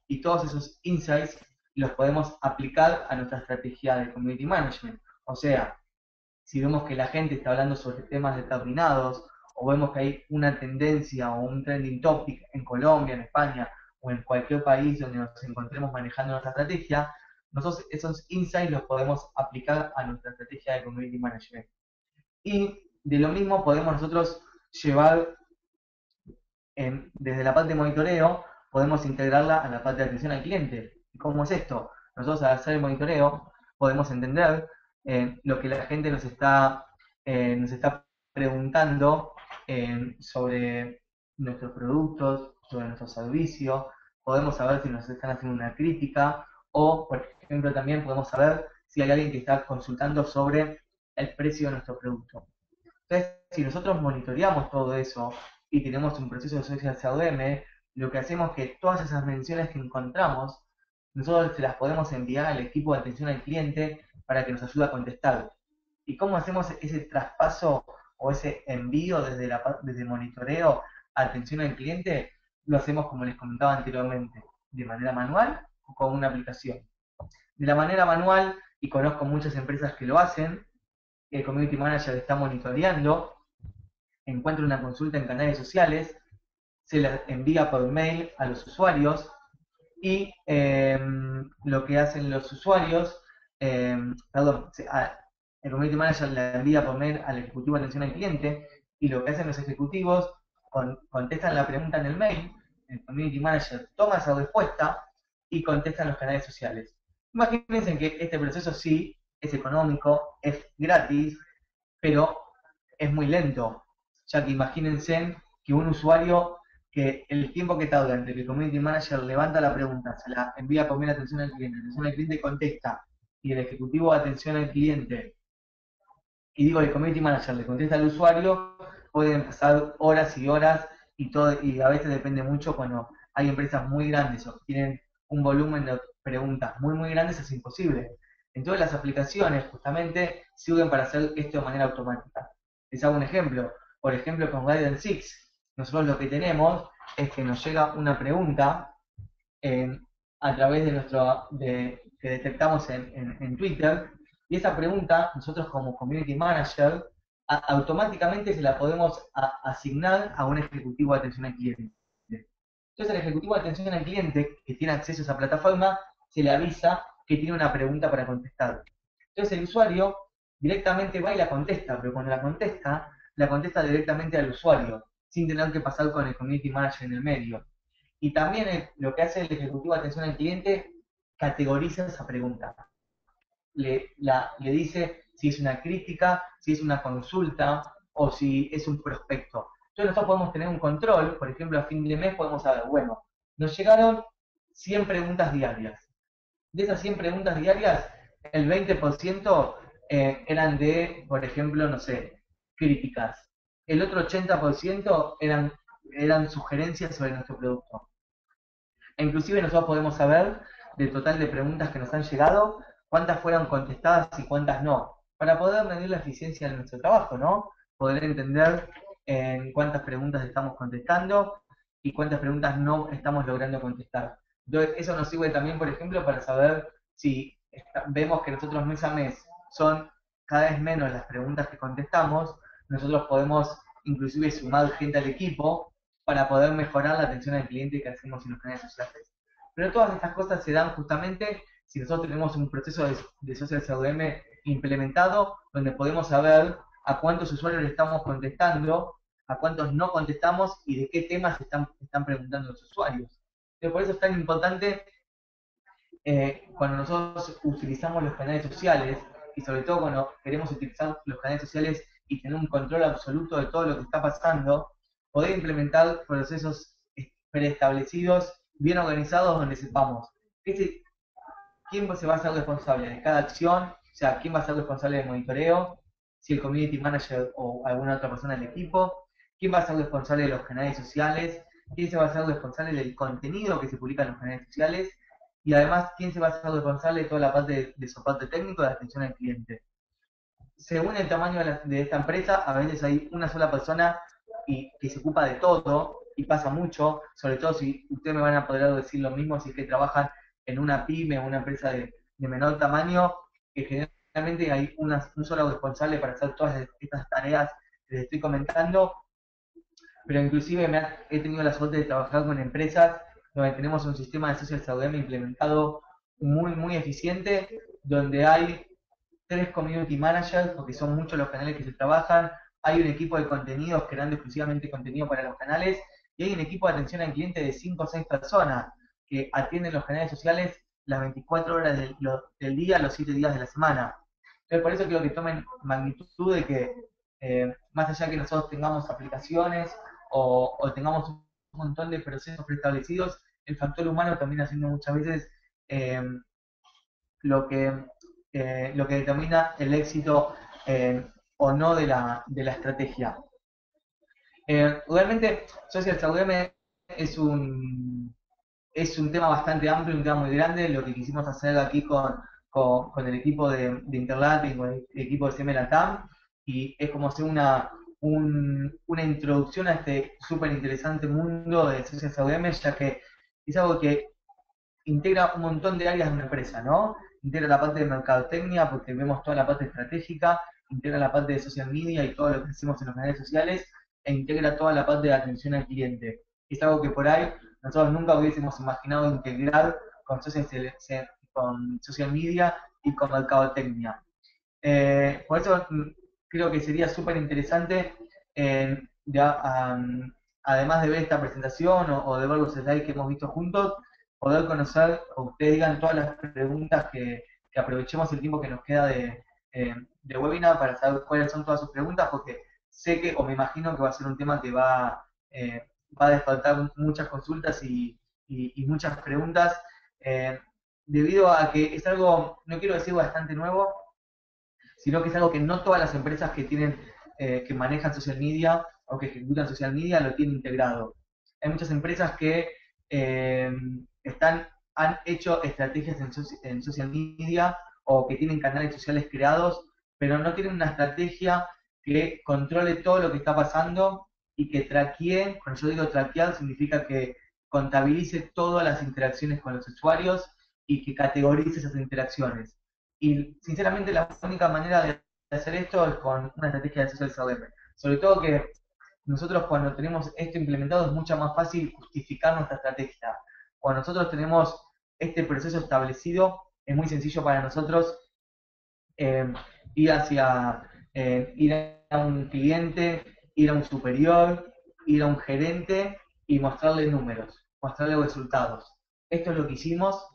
Y todos esos insights los podemos aplicar a nuestra estrategia de community management. O sea, si vemos que la gente está hablando sobre temas determinados, o vemos que hay una tendencia o un trending topic en Colombia, en España, o en cualquier país donde nos encontremos manejando nuestra estrategia, nosotros esos insights los podemos aplicar a nuestra estrategia de community management. Y de lo mismo podemos nosotros llevar desde la parte de monitoreo, podemos integrarla a la parte de atención al cliente. ¿Y cómo es esto? Nosotros al hacer el monitoreo podemos entender lo que la gente nos está preguntando sobre nuestros productos, sobre nuestros servicios, podemos saber si nos están haciendo una crítica o, por ejemplo, también podemos saber si hay alguien que está consultando sobre el precio de nuestro producto. Entonces, si nosotros monitoreamos todo eso y tenemos un proceso de social CRM, lo que hacemos es que todas esas menciones que encontramos, nosotros se las podemos enviar al equipo de atención al cliente para que nos ayude a contestar. ¿Y cómo hacemos ese traspaso o ese envío desde monitoreo a atención al cliente? Lo hacemos como les comentaba anteriormente, de manera manual o con una aplicación. De la manera manual, y conozco muchas empresas que lo hacen, el community manager está monitoreando, encuentra una consulta en canales sociales, se la envía por mail a los usuarios y lo que hacen los usuarios, el community manager la envía por mail al ejecutivo de atención al cliente y lo que hacen los ejecutivos contestan la pregunta en el mail, el community manager toma esa respuesta y contesta en los canales sociales. Imagínense que este proceso sí es económico, es gratis, pero es muy lento, ya que imagínense que un usuario, que el tiempo que tarda entre que el community manager levanta la pregunta, se la envía por mail a atención al cliente contesta, y el ejecutivo de atención al cliente, y digo, el community manager le contesta al usuario, pueden pasar horas y horas, y a veces depende mucho cuando hay empresas muy grandes o tienen un volumen de preguntas muy grandes, es imposible. Entonces las aplicaciones justamente sirven para hacer esto de manera automática. Les hago un ejemplo. Por ejemplo, con Guidance 6, nosotros lo que tenemos es que nos llega una pregunta a través que detectamos en Twitter, y esa pregunta nosotros como Community Manager automáticamente se la podemos asignar a un ejecutivo de atención al cliente. Entonces el ejecutivo de atención al cliente que tiene acceso a esa plataforma se le avisa que tiene una pregunta para contestar. Entonces el usuario directamente va y la contesta, pero cuando la contesta directamente al usuario, sin tener que pasar con el community manager en el medio. Y también lo que hace el ejecutivo de atención al cliente, categoriza esa pregunta. Le dice si es una crítica, si es una consulta o si es un prospecto. Entonces nosotros podemos tener un control, por ejemplo, a fin de mes podemos saber, bueno, nos llegaron 100 preguntas diarias. De esas 100 preguntas diarias, el 20% eran de, por ejemplo, no sé, críticas. El otro 80% eran sugerencias sobre nuestro producto. E inclusive nosotros podemos saber del total de preguntas que nos han llegado, cuántas fueron contestadas y cuántas no, para poder medir la eficiencia de nuestro trabajo, ¿no? Poder entender en cuántas preguntas estamos contestando y cuántas preguntas no estamos logrando contestar. Entonces, eso nos sirve también, por ejemplo, para saber si vemos que nosotros mes a mes son cada vez menos las preguntas que contestamos, nosotros podemos inclusive sumar gente al equipo para poder mejorar la atención al cliente que hacemos en los canales sociales. Pero todas estas cosas se dan justamente si nosotros tenemos un proceso de Social CRM implementado, donde podemos saber a cuántos usuarios le estamos contestando, a cuántos no contestamos y de qué temas están preguntando los usuarios. Entonces, por eso es tan importante cuando nosotros utilizamos los canales sociales, y sobre todo cuando queremos utilizar los canales sociales y tener un control absoluto de todo lo que está pasando, poder implementar procesos preestablecidos, bien organizados, donde sepamos quién se va a ser responsable de cada acción, o sea, quién va a ser responsable del monitoreo, si el community manager o alguna otra persona del equipo, quién va a ser responsable de los canales sociales, quién se va a ser responsable del contenido que se publica en los canales sociales, y además quién se va a ser responsable de toda la parte de soporte técnico de atención al cliente. Según el tamaño de esta empresa, a veces hay una sola persona que se ocupa de todo, y pasa mucho, sobre todo si ustedes me van a poder decir lo mismo si es que trabajan en una pyme o una empresa de menor tamaño, que generalmente hay un solo responsable para hacer todas estas tareas que les estoy comentando, pero inclusive he tenido la suerte de trabajar con empresas donde tenemos un sistema de social CRM implementado muy, muy eficiente, donde hay 3 community managers, porque son muchos los canales que se trabajan, hay un equipo de contenidos creando exclusivamente contenido para los canales, y hay un equipo de atención al cliente de 5 o 6 personas que atienden los canales sociales las 24 horas del día, los 7 días de la semana. Entonces, por eso creo que tomen magnitud de que, más allá que nosotros tengamos aplicaciones o tengamos un montón de procesos preestablecidos, el factor humano termina siendo muchas veces eh, lo que lo que determina el éxito o no de la estrategia. Realmente, Social CRM es un tema bastante amplio, un tema muy grande. Lo que quisimos hacer aquí con el equipo de Interlatin, con el equipo de CMLATAM, y es como hacer una introducción a este súper interesante mundo de Social CRM, ya que es algo que integra un montón de áreas de una empresa, ¿no? Integra la parte de mercadotecnia, porque vemos toda la parte estratégica, integra la parte de social media y todo lo que hacemos en los canales sociales, e integra toda la parte de atención al cliente. Es algo que por ahí nosotros nunca hubiésemos imaginado integrar con social media y con mercadotecnia. Por eso creo que sería súper interesante, además de ver esta presentación o de ver los slides que hemos visto juntos, poder conocer, o ustedes digan todas las preguntas que aprovechemos el tiempo que nos queda de webinar para saber cuáles son todas sus preguntas, porque sé que, o me imagino que va a ser un tema que va a despertar muchas consultas y muchas preguntas, debido a que es algo, no quiero decir bastante nuevo, sino que es algo que no todas las empresas que manejan social media o que ejecutan social media lo tienen integrado. Hay muchas empresas que eh, han hecho estrategias en social media o que tienen canales sociales creados, pero no tienen una estrategia que controle todo lo que está pasando y que traquee. Cuando yo digo traquear, significa que contabilice todas las interacciones con los usuarios y que categorice esas interacciones. Y sinceramente la única manera de hacer esto es con una estrategia de social CRM. Sobre todo que nosotros cuando tenemos esto implementado es mucho más fácil justificar nuestra estrategia. Cuando nosotros tenemos este proceso establecido, es muy sencillo para nosotros eh, ir a un cliente, ir a un superior, ir a un gerente y mostrarle números, mostrarle resultados. Esto es lo que hicimos,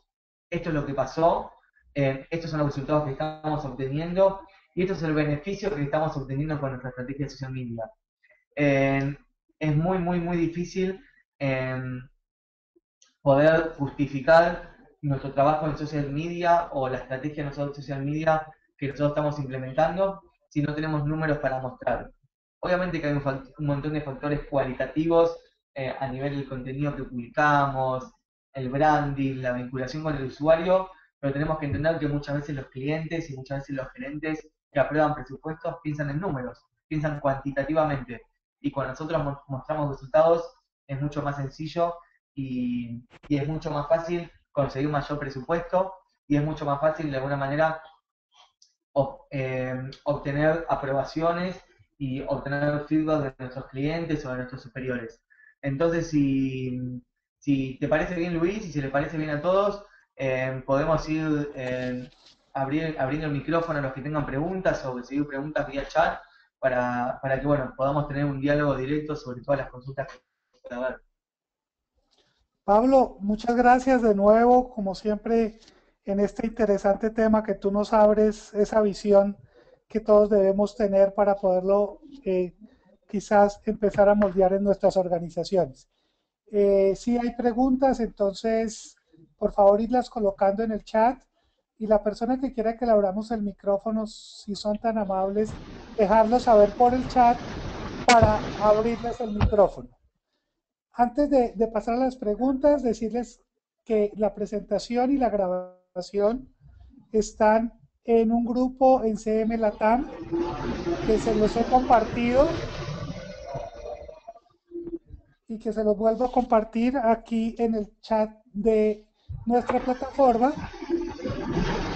esto es lo que pasó, estos son los resultados que estamos obteniendo y esto es el beneficio que estamos obteniendo con nuestra estrategia de social media. Es muy, muy, muy difícil poder justificar nuestro trabajo en social media o la estrategia de social media que nosotros estamos implementando si no tenemos números para mostrar. Obviamente que hay un montón de factores cualitativos a nivel del contenido que publicamos, el branding, la vinculación con el usuario, pero tenemos que entender que muchas veces los clientes y muchas veces los gerentes que aprueban presupuestos piensan en números, piensan cuantitativamente. Y cuando nosotros mostramos resultados es mucho más sencillo y es mucho más fácil conseguir un mayor presupuesto y es mucho más fácil de alguna manera obtener aprobaciones y obtener feedback de nuestros clientes o de nuestros superiores. Entonces, si te parece bien, Luis, y si le parece bien a todos, podemos ir abriendo el micrófono a los que tengan preguntas o recibir preguntas vía chat para que bueno, podamos tener un diálogo directo sobre todas las consultas que pueda haber. Pablo, muchas gracias de nuevo, como siempre, en este interesante tema que tú nos abres esa visión que todos debemos tener para poderlo quizás empezar a moldear en nuestras organizaciones. Si hay preguntas, entonces, por favor, irlas colocando en el chat y la persona que quiera que le abramos el micrófono, si son tan amables, dejarlo saber por el chat para abrirles el micrófono. Antes de pasar a las preguntas, decirles que la presentación y la grabación están en un grupo en CM Latam que se los he compartido y que se los vuelvo a compartir aquí en el chat de nuestra plataforma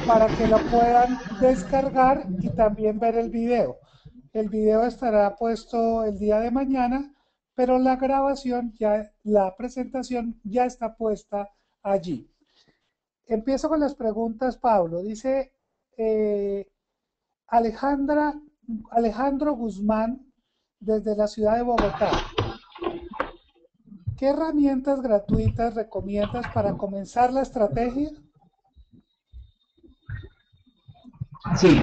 para que lo puedan descargar y también ver el video. El video estará puesto el día de mañana, pero la grabación ya, la presentación ya está puesta allí. Empiezo con las preguntas, Pablo. Dice eh, Alejandra, Alejandro Guzmán desde la ciudad de Bogotá. ¿Qué herramientas gratuitas recomiendas para comenzar la estrategia? Sí,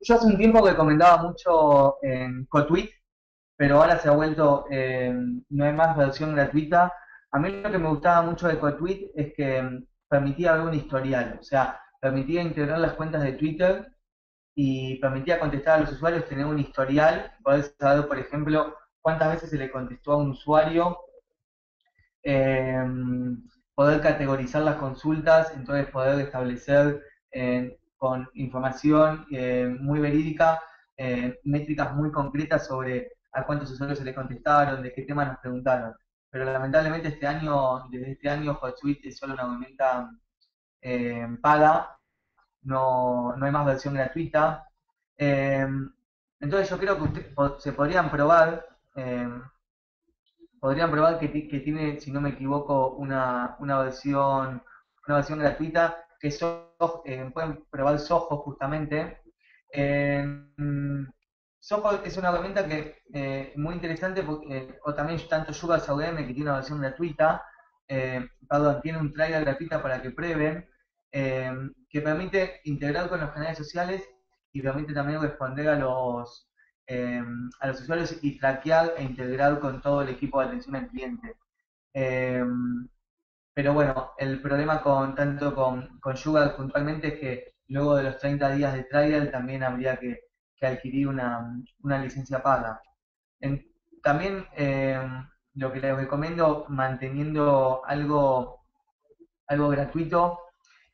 yo hace un tiempo que comentaba mucho en CoTweet, pero ahora se ha vuelto, no hay más versión gratuita. A mí lo que me gustaba mucho de CoTweet es que permitía ver un historial, o sea, permitía integrar las cuentas de Twitter y permitía contestar a los usuarios, tener un historial, poder saber, por ejemplo, cuántas veces se le contestó a un usuario, eh, poder categorizar las consultas, entonces poder establecer con información muy verídica, métricas muy concretas sobre a cuántos usuarios se le contestaron, de qué temas nos preguntaron. Pero lamentablemente desde este año, HotSuite es solo una herramienta paga, no hay más versión gratuita. Eh, entonces yo creo que se podrían probar que tiene, si no me equivoco, una versión gratuita, que pueden probar Soho justamente. Eh, Soho es una herramienta que muy interesante, porque, o también tanto Sugar VM, que tiene una versión gratuita, perdón, tiene un trial gratuita para que prueben, que permite integrar con los canales sociales y permite también responder eh, a los usuarios y traquear e integrar con todo el equipo de atención al cliente. Eh, pero bueno, el problema con Sugar puntualmente es que luego de los 30 días de trial también habría que adquirir una licencia paga. En- También lo que les recomiendo, manteniendo algo gratuito,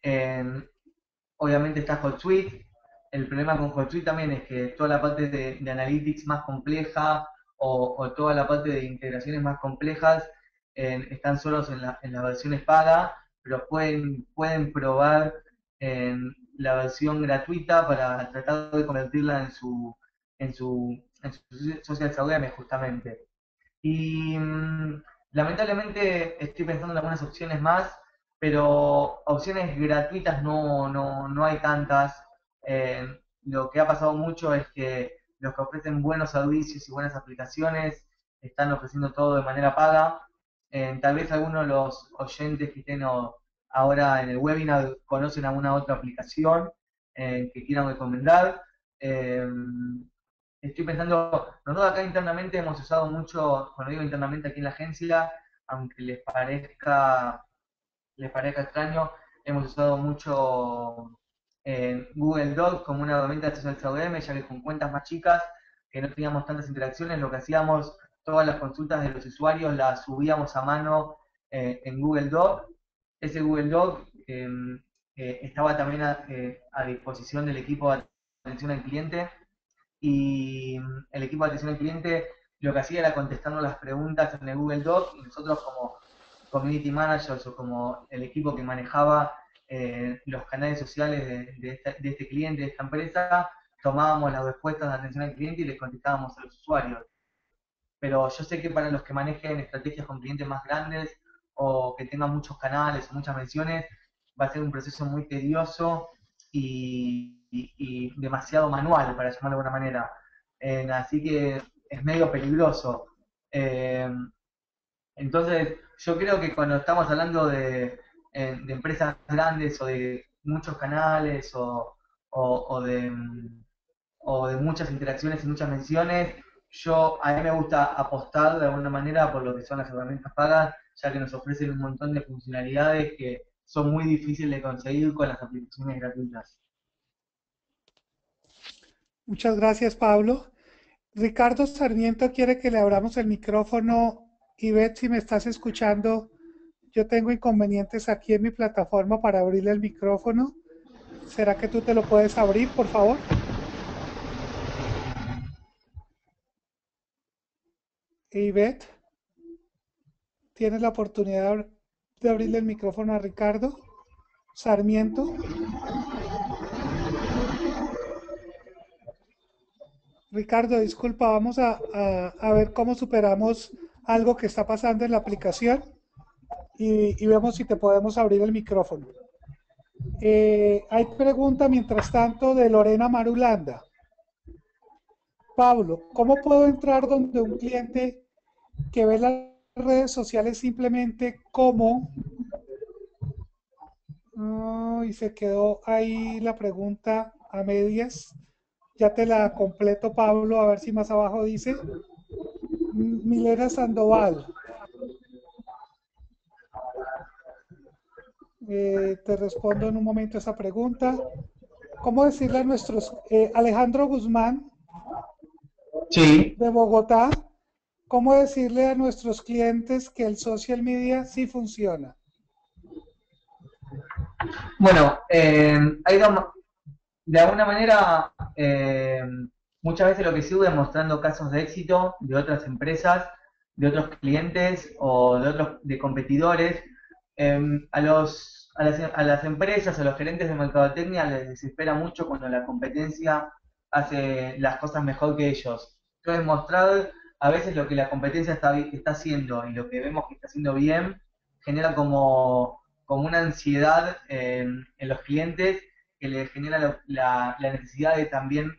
eh, obviamente está HotSuite. El problema con HotSuite también es que toda la parte de analytics más compleja o toda la parte de integraciones más complejas están solos en las versiones paga, pero pueden probar en la versión gratuita para tratar de convertirla en su social CRM justamente. Y lamentablemente estoy pensando en algunas opciones más, pero opciones gratuitas no hay tantas. Lo que ha pasado mucho es que los que ofrecen buenos servicios y buenas aplicaciones están ofreciendo todo de manera paga. Tal vez algunos de los oyentes que estén ahora en el webinar conocen alguna otra aplicación que quieran recomendar. Eh, Estoy pensando, nosotros acá internamente hemos usado mucho, cuando digo internamente aquí en la agencia, aunque les parezca extraño, hemos usado mucho Google Docs como una herramienta de social CRM, ya que con cuentas más chicas, que no teníamos tantas interacciones, lo que hacíamos, todas las consultas de los usuarios las subíamos a mano en Google Docs. Ese Google Doc estaba también a disposición del equipo de atención al cliente y el equipo de atención al cliente lo que hacía era contestarnos las preguntas en el Google Doc y nosotros como community managers o como el equipo que manejaba los canales sociales de este cliente, de esta empresa, tomábamos las respuestas de atención al cliente y les contestábamos a los usuarios. Pero yo sé que para los que manejen estrategias con clientes más grandes o que tengan muchos canales o muchas menciones, va a ser un proceso muy tedioso y demasiado manual, para llamarlo de alguna manera. Así que es medio peligroso. Eh, entonces, yo creo que cuando estamos hablando de empresas grandes o de muchos canales o de muchas interacciones y muchas menciones, a mí me gusta apostar de alguna manera por lo que son las herramientas pagas, ya que nos ofrecen un montón de funcionalidades que son muy difíciles de conseguir con las aplicaciones gratuitas. Muchas gracias, Pablo. Ricardo Sarmiento quiere que le abramos el micrófono. Y Beth, si me estás escuchando, yo tengo inconvenientes aquí en mi plataforma para abrirle el micrófono. ¿Será que tú te lo puedes abrir, por favor? Y Beth, tienes la oportunidad de abrirle el micrófono a Ricardo Sarmiento. Ricardo, disculpa, vamos a ver cómo superamos algo que está pasando en la aplicación y vemos si te podemos abrir el micrófono. Hay pregunta, mientras tanto, de Lorena Marulanda. Pablo, ¿cómo puedo entrar donde un cliente que ve las redes sociales simplemente como... y se quedó ahí la pregunta a medias. Ya te la completo, Pablo, a ver si más abajo dice. Milena Sandoval, te respondo en un momento esa pregunta. ¿Cómo decirle a nuestros... Alejandro Guzmán, Sí, de Bogotá, ¿cómo decirle a nuestros clientes que el social media sí funciona? bueno, de alguna manera, muchas veces lo que sirve es mostrando casos de éxito de otras empresas, de otros clientes o de competidores. A las empresas, a los gerentes de mercadotecnia les desespera mucho cuando la competencia hace las cosas mejor que ellos. Entonces, mostrar a veces lo que la competencia está haciendo y lo que vemos que está haciendo bien genera como una ansiedad en los clientes que le genera la necesidad de también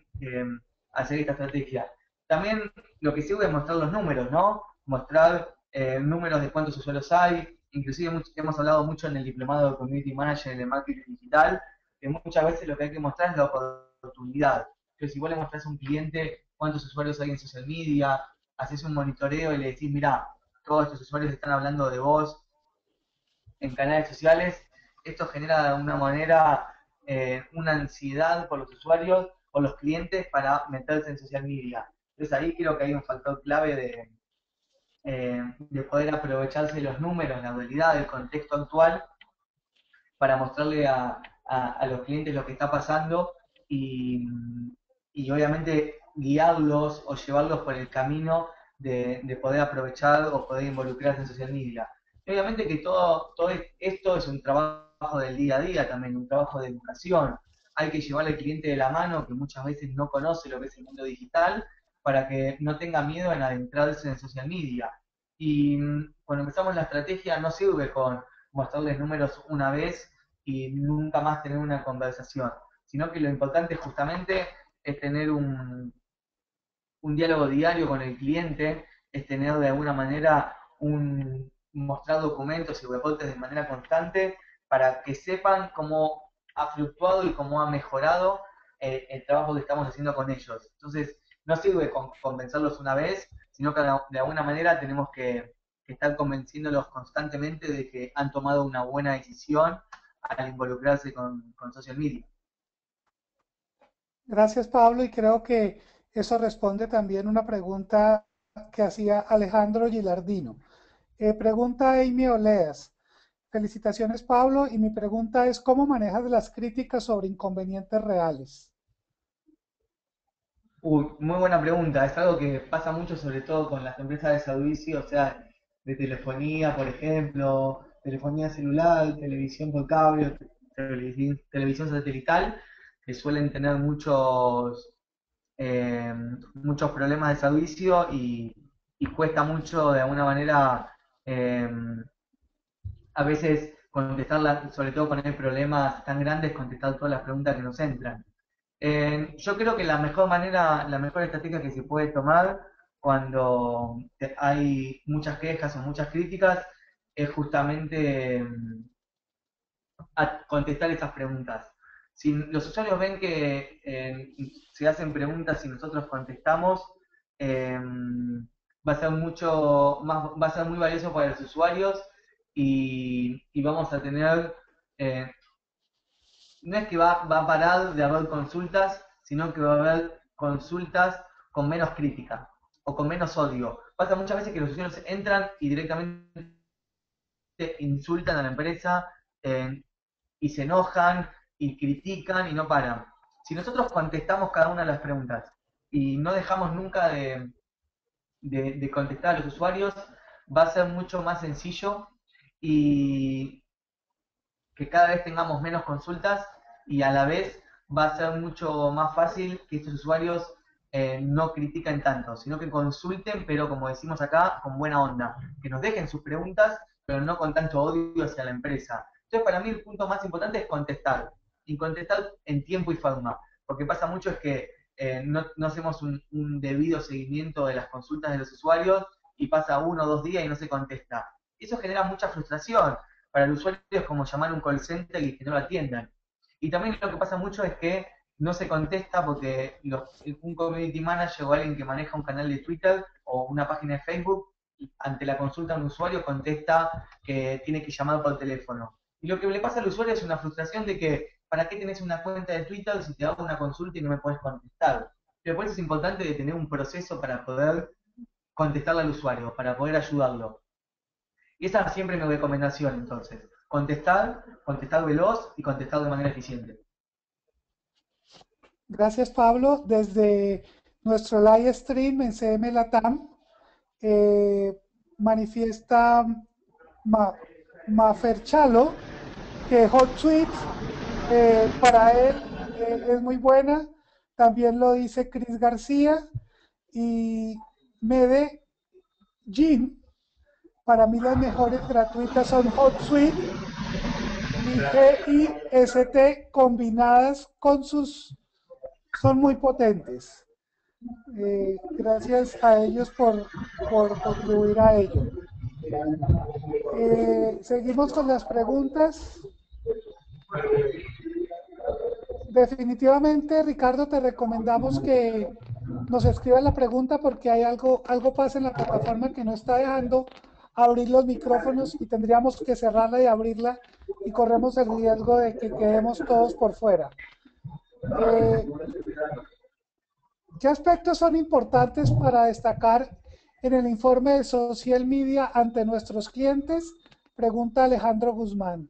hacer esta estrategia. También lo que sirve es mostrar los números, ¿no? Mostrar números de cuántos usuarios hay. Inclusive hemos hablado mucho en el diplomado de Community Manager en el marketing digital, que muchas veces lo que hay que mostrar es la oportunidad. Entonces, si vos le mostrás a un cliente cuántos usuarios hay en social media, haces un monitoreo y le decís, mira, todos estos usuarios están hablando de vos en canales sociales, esto genera de alguna manera una ansiedad por los usuarios o los clientes para meterse en social media. Entonces ahí creo que hay un factor clave de poder aprovecharse de los números, la realidad, del contexto actual para mostrarle a los clientes lo que está pasando y, y obviamente guiarlos o llevarlos por el camino de poder aprovechar o poder involucrarse en social media. Y obviamente que todo esto es un trabajo del día a día también, un trabajo de educación. Hay que llevar al cliente de la mano que muchas veces no conoce lo que es el mundo digital para que no tenga miedo en adentrarse en social media. Y cuando empezamos la estrategia no sirve con mostrarles números una vez y nunca más tener una conversación, sino que lo importante justamente es tener un diálogo diario con el cliente, es tener de alguna manera mostrar documentos y reportes de manera constante para que sepan cómo ha fluctuado y cómo ha mejorado el trabajo que estamos haciendo con ellos. Entonces, no sirve convencerlos una vez, sino que de alguna manera tenemos que estar convenciéndolos constantemente de que han tomado una buena decisión al involucrarse con social media. Gracias, Pablo, y creo que eso responde también una pregunta que hacía Alejandro Gilardino. Pregunta Amy Oleas. Felicitaciones, Pablo. Y mi pregunta es, ¿cómo manejas las críticas sobre inconvenientes reales? Muy buena pregunta. Es algo que pasa mucho, sobre todo con las empresas de servicio, o sea, de telefonía, por ejemplo, telefonía celular, televisión por cable, televisión satelital, que suelen tener muchos problemas de servicio y cuesta mucho de alguna manera eh, a veces contestar, sobre todo cuando hay problemas tan grandes, contestar todas las preguntas que nos entran. Yo creo que la mejor manera, la mejor estrategia que se puede tomar cuando hay muchas quejas o muchas críticas es justamente a contestar esas preguntas. Si los usuarios ven que se hacen preguntas y nosotros contestamos, eh, va a ser mucho más, va a ser muy valioso para los usuarios y vamos a tener, eh, no es que va a parar de haber consultas, sino que va a haber consultas con menos crítica o con menos odio. Pasa muchas veces que los usuarios entran y directamente insultan a la empresa, eh, y se enojan y critican y no paran. Si nosotros contestamos cada una de las preguntas y no dejamos nunca de contestar a los usuarios, va a ser mucho más sencillo y que cada vez tengamos menos consultas y a la vez va a ser mucho más fácil que estos usuarios no critiquen tanto, sino que consulten, pero como decimos acá, con buena onda, que nos dejen sus preguntas, pero no con tanto odio hacia la empresa. Entonces, para mí el punto más importante es contestar, y contestar en tiempo y forma, porque pasa mucho es que no hacemos un debido seguimiento de las consultas de los usuarios y pasa 1 o 2 días y no se contesta. Eso genera mucha frustración, para el usuario es como llamar a un call center y que no lo atiendan. Y también lo que pasa mucho es que no se contesta porque un community manager o alguien que maneja un canal de Twitter o una página de Facebook, ante la consulta a un usuario contesta que tiene que llamar por teléfono. Y lo que le pasa al usuario es una frustración de que, ¿para qué tenés una cuenta de Twitter si te hago una consulta y no me puedes contestar? Pero por eso es importante de tener un proceso para poder contestarle al usuario, para poder ayudarlo. Y esa es siempre mi recomendación, entonces. Contestar veloz y contestar de manera eficiente. Gracias, Pablo. Desde nuestro live stream en CM Latam, eh, manifiesta Ma- Maferchalo que HotSuite para él es muy buena. También lo dice Chris García y Mede Jean. Para mí las mejores gratuitas son HotSuite y GIST combinadas con sus... son muy potentes. Gracias a ellos por contribuir a ello. Seguimos con las preguntas. Definitivamente, Ricardo, te recomendamos que nos escribas la pregunta porque hay algo pasa en la plataforma que no está dejando abrir los micrófonos y tendríamos que cerrarla y abrirla y corremos el riesgo de que quedemos todos por fuera. Eh, ¿Qué aspectos son importantes para destacar en el informe de social media ante nuestros clientes? Pregunta Alejandro Guzmán.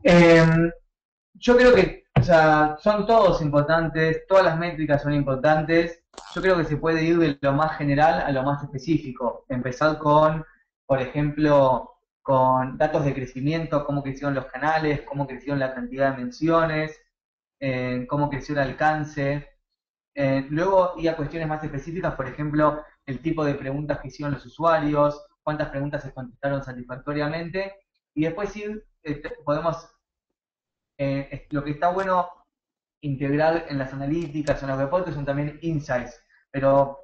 Eh, yo creo que, o sea, son todos importantes, todas las métricas son importantes. Yo creo que se puede ir de lo más general a lo más específico. Empezar con, por ejemplo, con datos de crecimiento, cómo crecieron los canales, cómo crecieron la cantidad de menciones, cómo creció el alcance. Luego ir a cuestiones más específicas, por ejemplo, el tipo de preguntas que hicieron los usuarios, cuántas preguntas se contestaron satisfactoriamente, y después ir, podemos, lo que está bueno integrar en las analíticas, en los reportes, son también insights, pero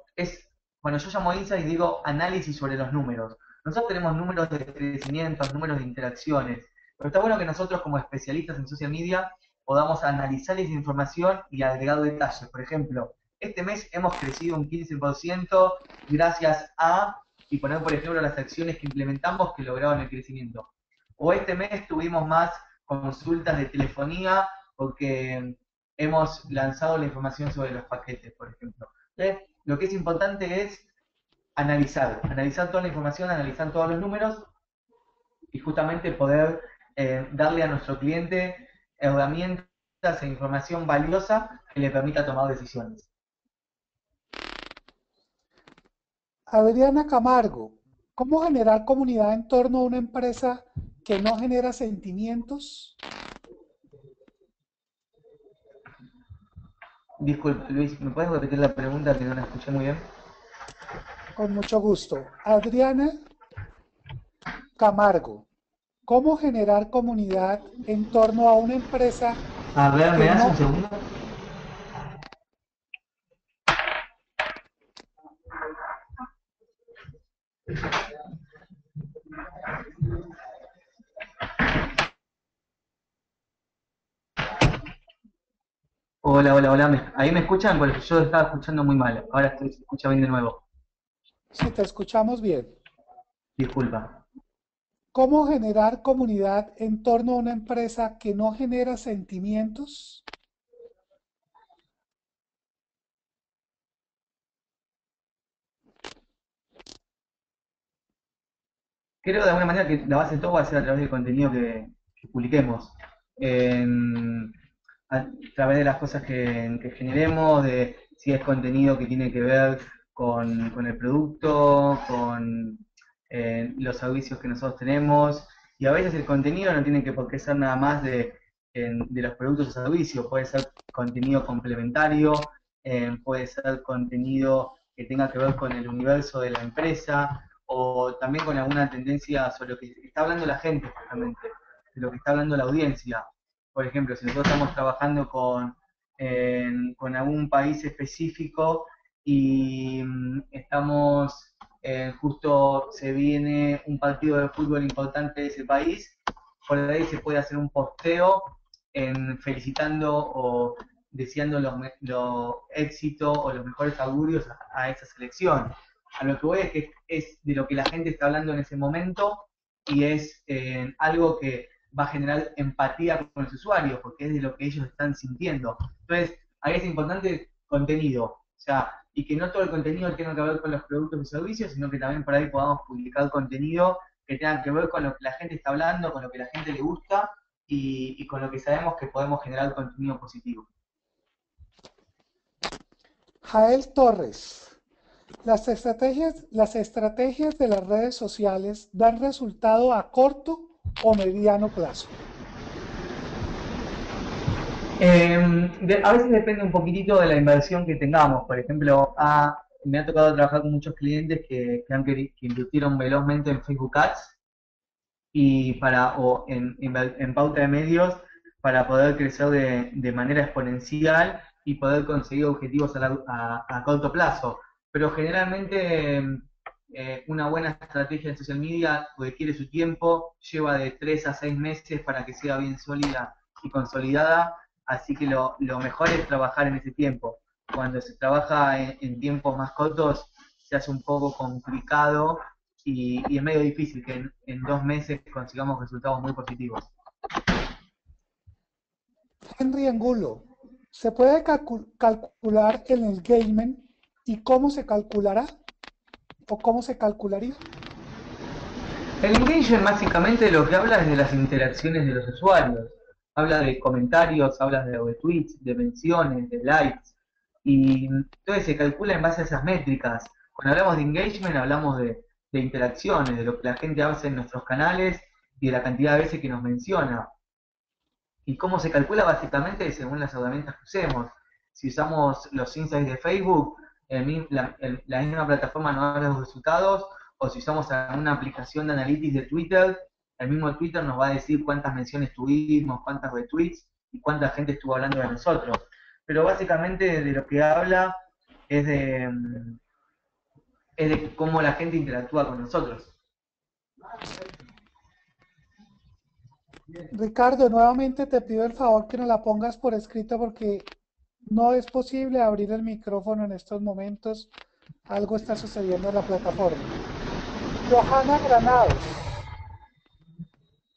bueno, yo llamo insights y digo análisis sobre los números. Nosotros tenemos números de crecimiento, números de interacciones, pero está bueno que nosotros como especialistas en social media podamos analizar esa información y agregar detalles. Por ejemplo, este mes hemos crecido un 15% gracias a, y poner por ejemplo las acciones que implementamos que lograron el crecimiento. O este mes tuvimos más consultas de telefonía porque hemos lanzado la información sobre los paquetes, por ejemplo. Entonces, lo que es importante es analizar toda la información, analizar todos los números y justamente poder darle a nuestro cliente herramientas e información valiosa que le permita tomar decisiones. Adriana Camargo, ¿cómo generar comunidad en torno a una empresa que no genera sentimientos? Disculpe, Luis, ¿me puedes repetir la pregunta que no la escuché muy bien? Con mucho gusto. Adriana Camargo, ¿cómo generar comunidad en torno a una empresa A ver, ¿me que das un no... segundo? Hola, hola, hola. ¿Ahí me escuchan? Porque yo estaba escuchando muy mal. Ahora se escucha bien de nuevo. Si te escuchamos bien. Disculpa. ¿Cómo generar comunidad en torno a una empresa que no genera sentimientos? Creo de alguna manera que la base de todo va a ser a través del contenido que publiquemos. En- a través de las cosas que generemos, de si es contenido que tiene que ver con el producto, con los servicios que nosotros tenemos. Y a veces el contenido no tiene que por qué ser nada más de los productos o servicios, puede ser contenido complementario, puede ser contenido que tenga que ver con el universo de la empresa o también con alguna tendencia sobre lo que está hablando la gente justamente, de lo que está hablando la audiencia. Por ejemplo, si nosotros estamos trabajando con algún país específico y estamos, justo se viene un partido de fútbol importante de ese país, por ahí se puede hacer un posteo felicitando o deseando los éxitos o los mejores augurios a esa selección. A lo que voy es que es de lo que la gente está hablando en ese momento y es algo que va a generar empatía con los usuarios, porque es de lo que ellos están sintiendo. Entonces, ahí es importante contenido, o sea, y que no todo el contenido tenga que ver con los productos y servicios, sino que también por ahí podamos publicar contenido que tenga que ver con lo que la gente está hablando, con lo que la gente le gusta y con lo que sabemos que podemos generar contenido positivo. Jael Torres, las estrategias de las redes sociales dan resultado a corto o mediano plazo. A veces depende un poquitito de la inversión que tengamos. Por ejemplo, me ha tocado trabajar con muchos clientes que invirtieron velozmente en Facebook Ads o en pauta de medios para poder crecer de manera exponencial y poder conseguir objetivos a corto plazo. Pero generalmente una buena estrategia de social media requiere su tiempo, lleva de 3 a 6 meses para que sea bien sólida y consolidada, así que lo mejor es trabajar en ese tiempo. Cuando se trabaja en tiempos más cortos se hace un poco complicado y es medio difícil que en 2 meses consigamos resultados muy positivos. Henry Angulo, ¿se puede calcular el engagement y cómo se calculará o cómo se calcularía? El engagement básicamente lo que habla es de las interacciones de los usuarios. Habla de comentarios, habla de retweets, de menciones, de likes. Y entonces se calcula en base a esas métricas. Cuando hablamos de engagement hablamos de interacciones, de lo que la gente hace en nuestros canales y de la cantidad de veces que nos menciona. ¿Y cómo se calcula? Básicamente según las herramientas que usemos. Si usamos los insights de Facebook, la misma plataforma nos da los resultados, o si usamos una aplicación de analytics de Twitter, el mismo Twitter nos va a decir cuántas menciones tuvimos, cuántas retweets y cuánta gente estuvo hablando de nosotros. Pero básicamente de lo que habla es de cómo la gente interactúa con nosotros. Ricardo, nuevamente te pido el favor que nos la pongas por escrito porque no es posible abrir el micrófono en estos momentos. Algo está sucediendo en la plataforma. Johanna Granados.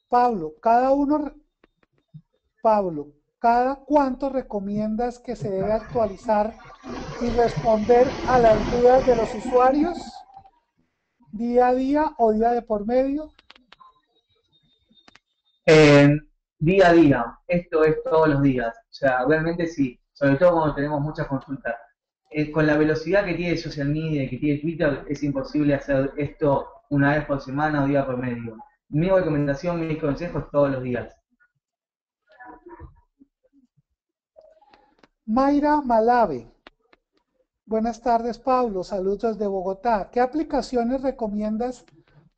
Pablo, Pablo, ¿cada cuánto recomiendas que se debe actualizar y responder a las dudas de los usuarios? ¿Día a día o día de por medio? Eh, Día a día, esto es todos los días. O sea, realmente sí, sobre todo cuando tenemos muchas consultas. Con la velocidad que tiene social media y que tiene Twitter, es imposible hacer esto una vez por semana o día por medio. Mi recomendación, mis consejos todos los días. Mayra Malave. Buenas tardes, Pablo. Saludos desde Bogotá. ¿Qué aplicaciones recomiendas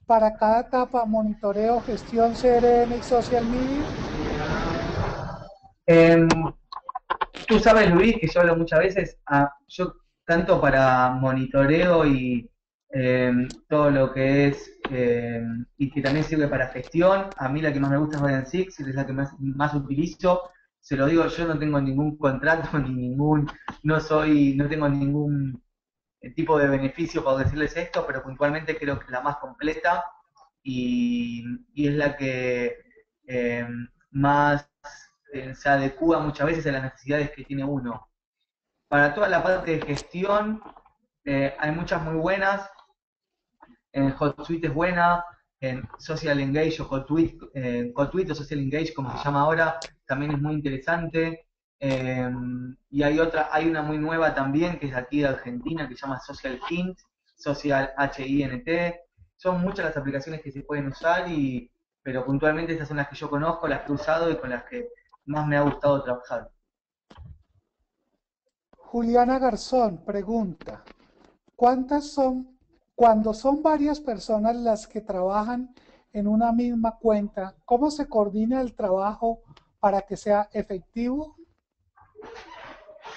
para cada etapa? Monitoreo, gestión, CRM y social media. Eh, Tú sabes, Luis, que yo hablo muchas veces, yo tanto para monitoreo y todo lo que es, y que también sirve para gestión, a mí la que más me gusta es Ryan Six, es la que más utilizo, se lo digo, yo no tengo ningún contrato, ni ningún, no tengo ningún tipo de beneficio por decirles esto, pero puntualmente creo que es la más completa y es la que eh, más se adecua muchas veces a las necesidades que tiene uno. Para toda la parte de gestión, hay muchas muy buenas. En HotSuite es buena. En Social Engage o HotTweet o Social Engage, como se llama ahora, también es muy interesante. Y hay una muy nueva también, que es aquí de Argentina, que se llama Social Hint, Social HINT. Son muchas las aplicaciones que se pueden usar, pero puntualmente estas son las que yo conozco, las que he usado y con las que más me ha gustado trabajar. Juliana Garzón pregunta, ¿cuántas son, cuando son varias personas las que trabajan en una misma cuenta, cómo se coordina el trabajo para que sea efectivo?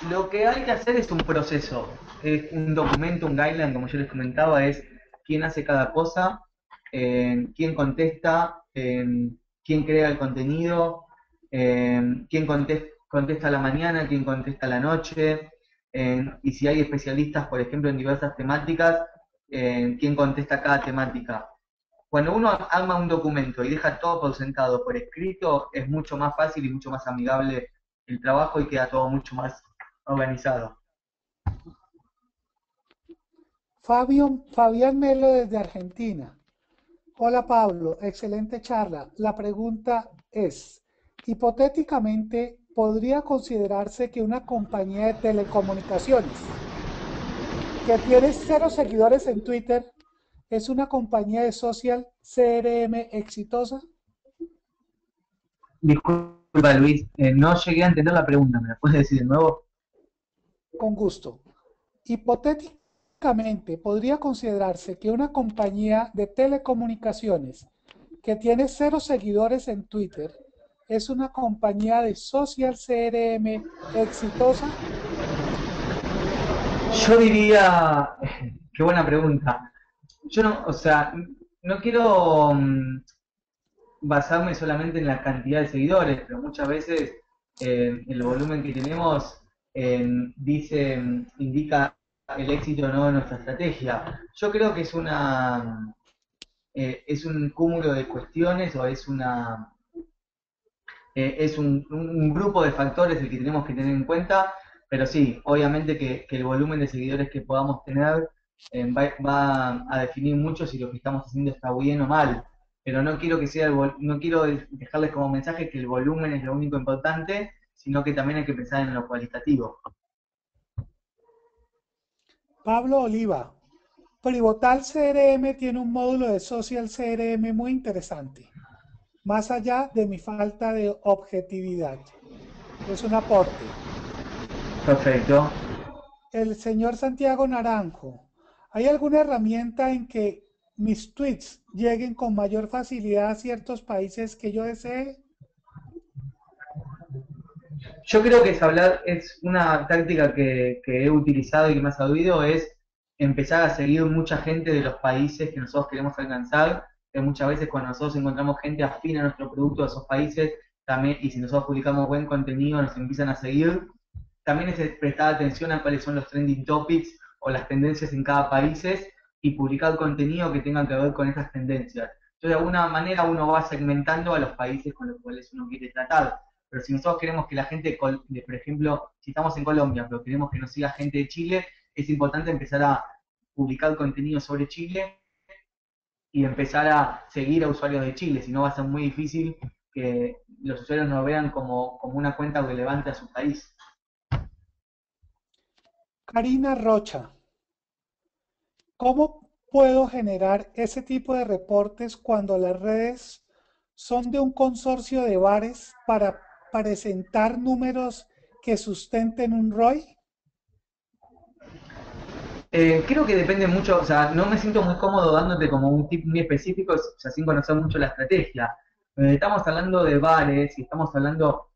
Lo que hay que hacer es un proceso, es un documento, un guideline, como yo les comentaba, es quién hace cada cosa, quién contesta, quién crea el contenido, quién contesta a la mañana, quién contesta a la noche, y si hay especialistas, por ejemplo, en diversas temáticas, quién contesta cada temática. Cuando uno arma un documento y deja todo por sentado, por escrito, es mucho más fácil y mucho más amigable el trabajo y queda todo mucho más organizado. Fabián Melo desde Argentina. Hola Pablo, excelente charla. La pregunta es, hipotéticamente, ¿podría considerarse que una compañía de telecomunicaciones que tiene cero seguidores en Twitter es una compañía de social CRM exitosa? Disculpa, Luis, no llegué a entender la pregunta, ¿me la puedes decir de nuevo? Con gusto. Hipotéticamente, podría considerarse que una compañía de telecomunicaciones que tiene cero seguidores en Twitter es una compañía de social CRM exitosa. Yo diría, qué buena pregunta. Yo no, o sea, no quiero basarme solamente en la cantidad de seguidores, pero muchas veces el volumen que tenemos indica el éxito o no de nuestra estrategia. Yo creo que es un cúmulo de cuestiones o es un grupo de factores el que tenemos que tener en cuenta, pero sí, obviamente que el volumen de seguidores que podamos tener va a definir mucho si lo que estamos haciendo está bien o mal. Pero no quiero que sea no quiero dejarles como mensaje que el volumen es lo único importante, sino que también hay que pensar en lo cualitativo. Pablo Oliva. Pivotal CRM tiene un módulo de social CRM muy interesante, más allá de mi falta de objetividad. Es un aporte. Perfecto. El señor Santiago Naranjo. ¿Hay alguna herramienta en que mis tweets lleguen con mayor facilidad a ciertos países que yo desee? Yo creo que es una táctica que he utilizado y que me ha servido, es empezar a seguir mucha gente de los países que nosotros queremos alcanzar, que muchas veces cuando nosotros encontramos gente afín a nuestro producto de esos países, también, y si nosotros publicamos buen contenido, nos empiezan a seguir. También es prestar atención a cuáles son los trending topics o las tendencias en cada país y publicar contenido que tenga que ver con esas tendencias. Entonces, de alguna manera uno va segmentando a los países con los cuales uno quiere tratar. Pero si nosotros queremos que la gente, por ejemplo, si estamos en Colombia, pero queremos que nos siga gente de Chile, es importante empezar a publicar contenido sobre Chile y empezar a seguir a usuarios de Chile, si no va a ser muy difícil que los usuarios nos vean como una cuenta relevante a su país. Karina Rocha, ¿cómo puedo generar ese tipo de reportes cuando las redes son de un consorcio de bares para presentar números que sustenten un ROI? Creo que depende mucho, o sea, no me siento muy cómodo dándote como un tip muy específico, o sea, sin conocer mucho la estrategia. Estamos hablando de bares y estamos hablando,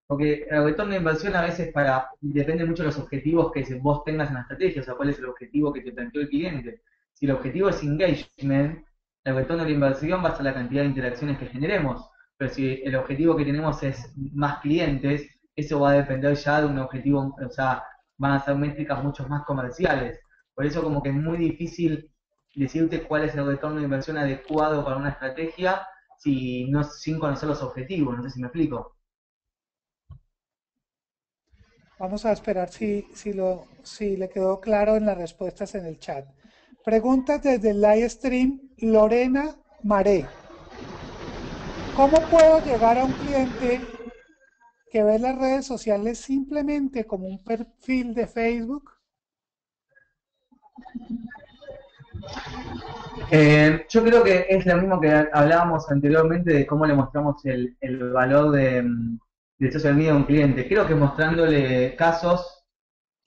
porque el retorno de inversión a veces depende mucho de los objetivos que vos tengas en la estrategia, o sea, cuál es el objetivo que te planteó el cliente. Si el objetivo es engagement, el retorno de la inversión va a ser la cantidad de interacciones que generemos, pero si el objetivo que tenemos es más clientes, eso va a depender ya de un objetivo, o sea, van a ser métricas mucho más comerciales. Por eso como que es muy difícil decirte cuál es el retorno de inversión adecuado para una estrategia sin conocer los objetivos, no sé si me explico. Vamos a esperar si le quedó claro en las respuestas en el chat. Preguntas desde el live stream, Lorena Maré. ¿Cómo puedo llegar a un cliente que ve las redes sociales simplemente como un perfil de Facebook? Yo creo que es lo mismo que hablábamos anteriormente de cómo le mostramos el valor de social media a un cliente. Creo que mostrándole casos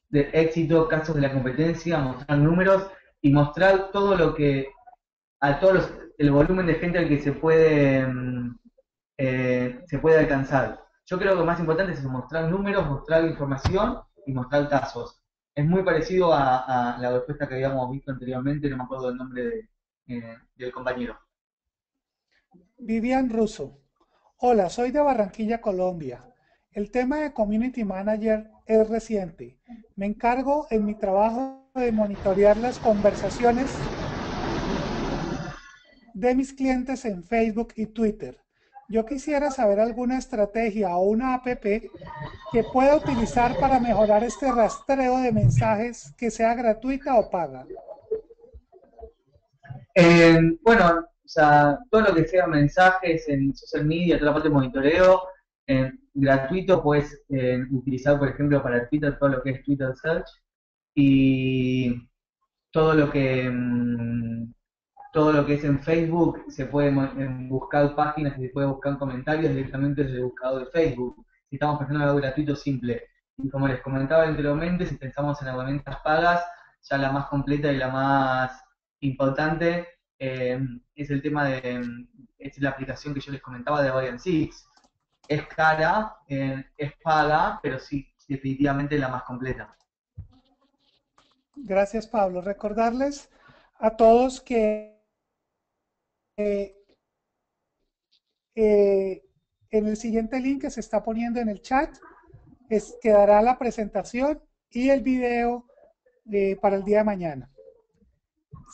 de éxito, casos de la competencia, mostrar números y mostrar todo lo que, el volumen de gente al que se puede alcanzar. Yo creo que lo más importante es mostrar números, mostrar información y mostrar casos. Es muy parecido a la respuesta que habíamos visto anteriormente, no me acuerdo el nombre del compañero. Vivian Russo. Hola, soy de Barranquilla, Colombia. El tema de Community Manager es reciente. Me encargo en mi trabajo de monitorear las conversaciones de mis clientes en Facebook y Twitter. Yo quisiera saber alguna estrategia o una app que pueda utilizar para mejorar este rastreo de mensajes, que sea gratuita o paga. Bueno, o sea, todo lo que sea mensajes en social media, toda la parte de monitoreo, gratuito, puedes utilizar, por ejemplo, para Twitter todo lo que es Twitter Search y todo lo que todo lo que es en Facebook se puede buscar páginas y se puede buscar comentarios directamente desde el buscador de Facebook. Si estamos pensando en algo gratuito, simple. Y como les comentaba anteriormente, si pensamos en herramientas pagas, ya la más completa y la más importante es el tema es la aplicación que yo les comentaba de Ryan Six. Es cara, es paga, pero sí, definitivamente la más completa. Gracias, Pablo. Recordarles a todos que eh, eh, en el siguiente link que se está poniendo en el chat quedará la presentación y el video para el día de mañana.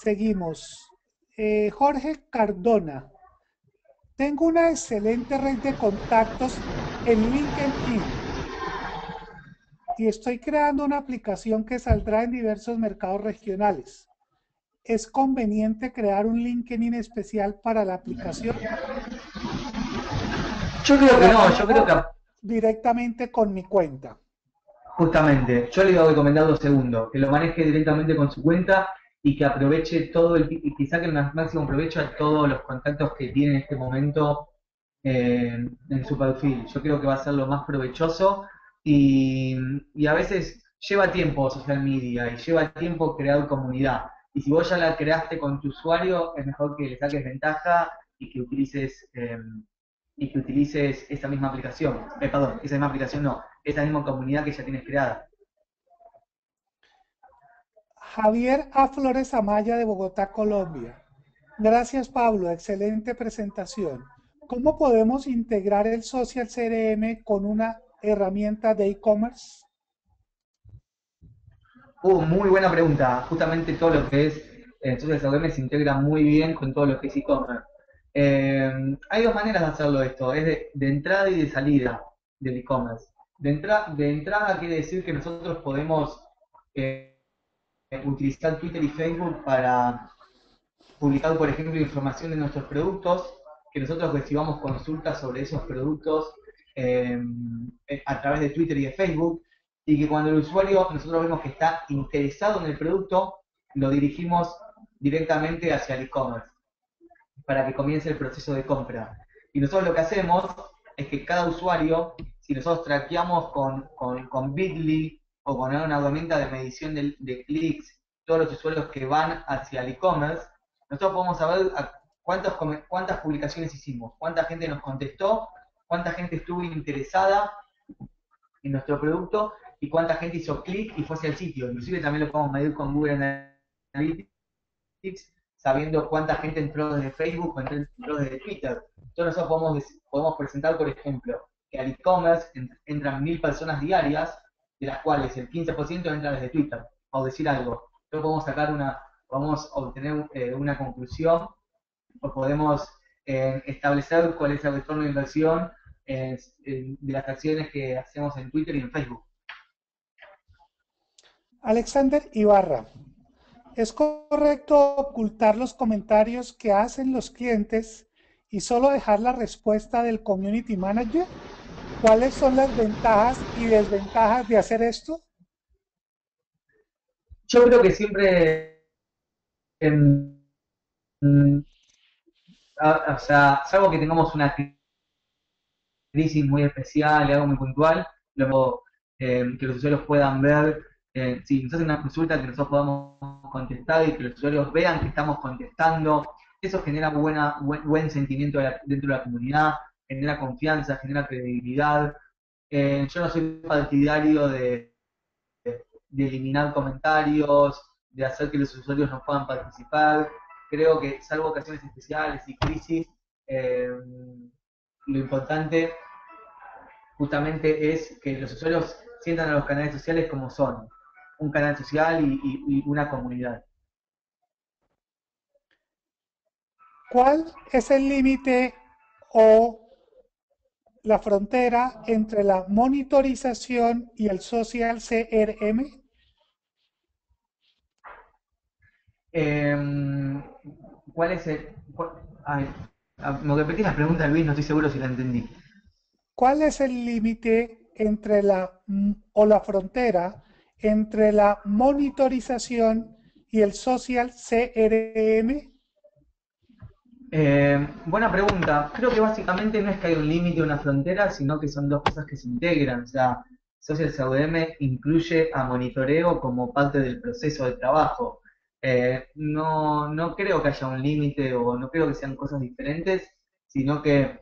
Seguimos. Jorge Cardona. Tengo una excelente red de contactos en LinkedIn y estoy creando una aplicación que saldrá en diversos mercados regionales. ¿Es conveniente crear un LinkedIn especial para la aplicación Yo o creo que la no, yo creo manejo que directamente con mi cuenta? justamente, yo le iba a recomendar lo segundo, que lo maneje directamente con su cuenta y que aproveche y que saque el máximo provecho a todos los contactos que tiene en este momento en su perfil. Yo creo que va a ser lo más provechoso y, y a veces lleva tiempo social media y lleva tiempo crear comunidad. Y si vos ya la creaste con tu usuario, es mejor que le saques ventaja y que utilices esa misma aplicación. Perdón, esa misma aplicación no, esa misma comunidad que ya tienes creada. Javier A. Flores Amaya de Bogotá, Colombia. Gracias, Pablo. Excelente presentación. ¿Cómo podemos integrar el Social CRM con una herramienta de e-commerce? Muy buena pregunta. Justamente todo lo que es Social CRM se integra muy bien con todo lo que es e-commerce. Hay dos maneras de hacerlo esto, es de entrada y de salida del e-commerce. De entrada quiere decir que nosotros podemos utilizar Twitter y Facebook para publicar, por ejemplo, información de nuestros productos que nosotros recibamos consultas sobre esos productos a través de Twitter y de Facebook, y que cuando el usuario nosotros vemos que está interesado en el producto, lo dirigimos directamente hacia el e-commerce para que comience el proceso de compra. Y nosotros lo que hacemos es que cada usuario, si nosotros traqueamos con Bitly o con una herramienta de medición de clics, todos los usuarios que van hacia el e-commerce, nosotros podemos saber cuántas publicaciones hicimos, cuánta gente nos contestó, cuánta gente estuvo interesada en nuestro producto y cuánta gente hizo clic y fue hacia el sitio. Inclusive también lo podemos medir con Google Analytics, sabiendo cuánta gente entró desde Facebook o entró desde Twitter. Entonces nosotros podemos presentar, por ejemplo, que al e-commerce entran 1000 personas diarias, de las cuales el 15% entra desde Twitter, o decir algo. Entonces podemos obtener una conclusión, o podemos establecer cuál es el retorno de inversión de las acciones que hacemos en Twitter y en Facebook. Alexander Ibarra. ¿Es correcto ocultar los comentarios que hacen los clientes y solo dejar la respuesta del community manager? ¿Cuáles son las ventajas y desventajas de hacer esto? Yo creo que siempre, o sea, salvo que tengamos una crisis muy especial, algo muy puntual, luego que los usuarios puedan ver, si nos hacen una consulta, que nosotros podamos contestar y que los usuarios vean que estamos contestando. Eso genera buen sentimiento dentro de la comunidad, genera confianza, genera credibilidad. Yo no soy partidario de eliminar comentarios, de hacer que los usuarios no puedan participar. Creo que, salvo ocasiones especiales y crisis, lo importante justamente es que los usuarios sientan a los canales sociales como son, un canal social y una comunidad. ¿Cuál es el límite o la frontera entre la monitorización y el social CRM? ¿Cuál es el...? ¿Me repetís la pregunta, Luis? No estoy seguro si la entendí. ¿Cuál es el límite entre la frontera entre la monitorización y el social CRM? Buena pregunta. Creo que básicamente no es que hay un límite o una frontera, sino que son dos cosas que se integran. O sea, Social CRM incluye a monitoreo como parte del proceso de trabajo. No creo que haya un límite o no creo que sean cosas diferentes, sino que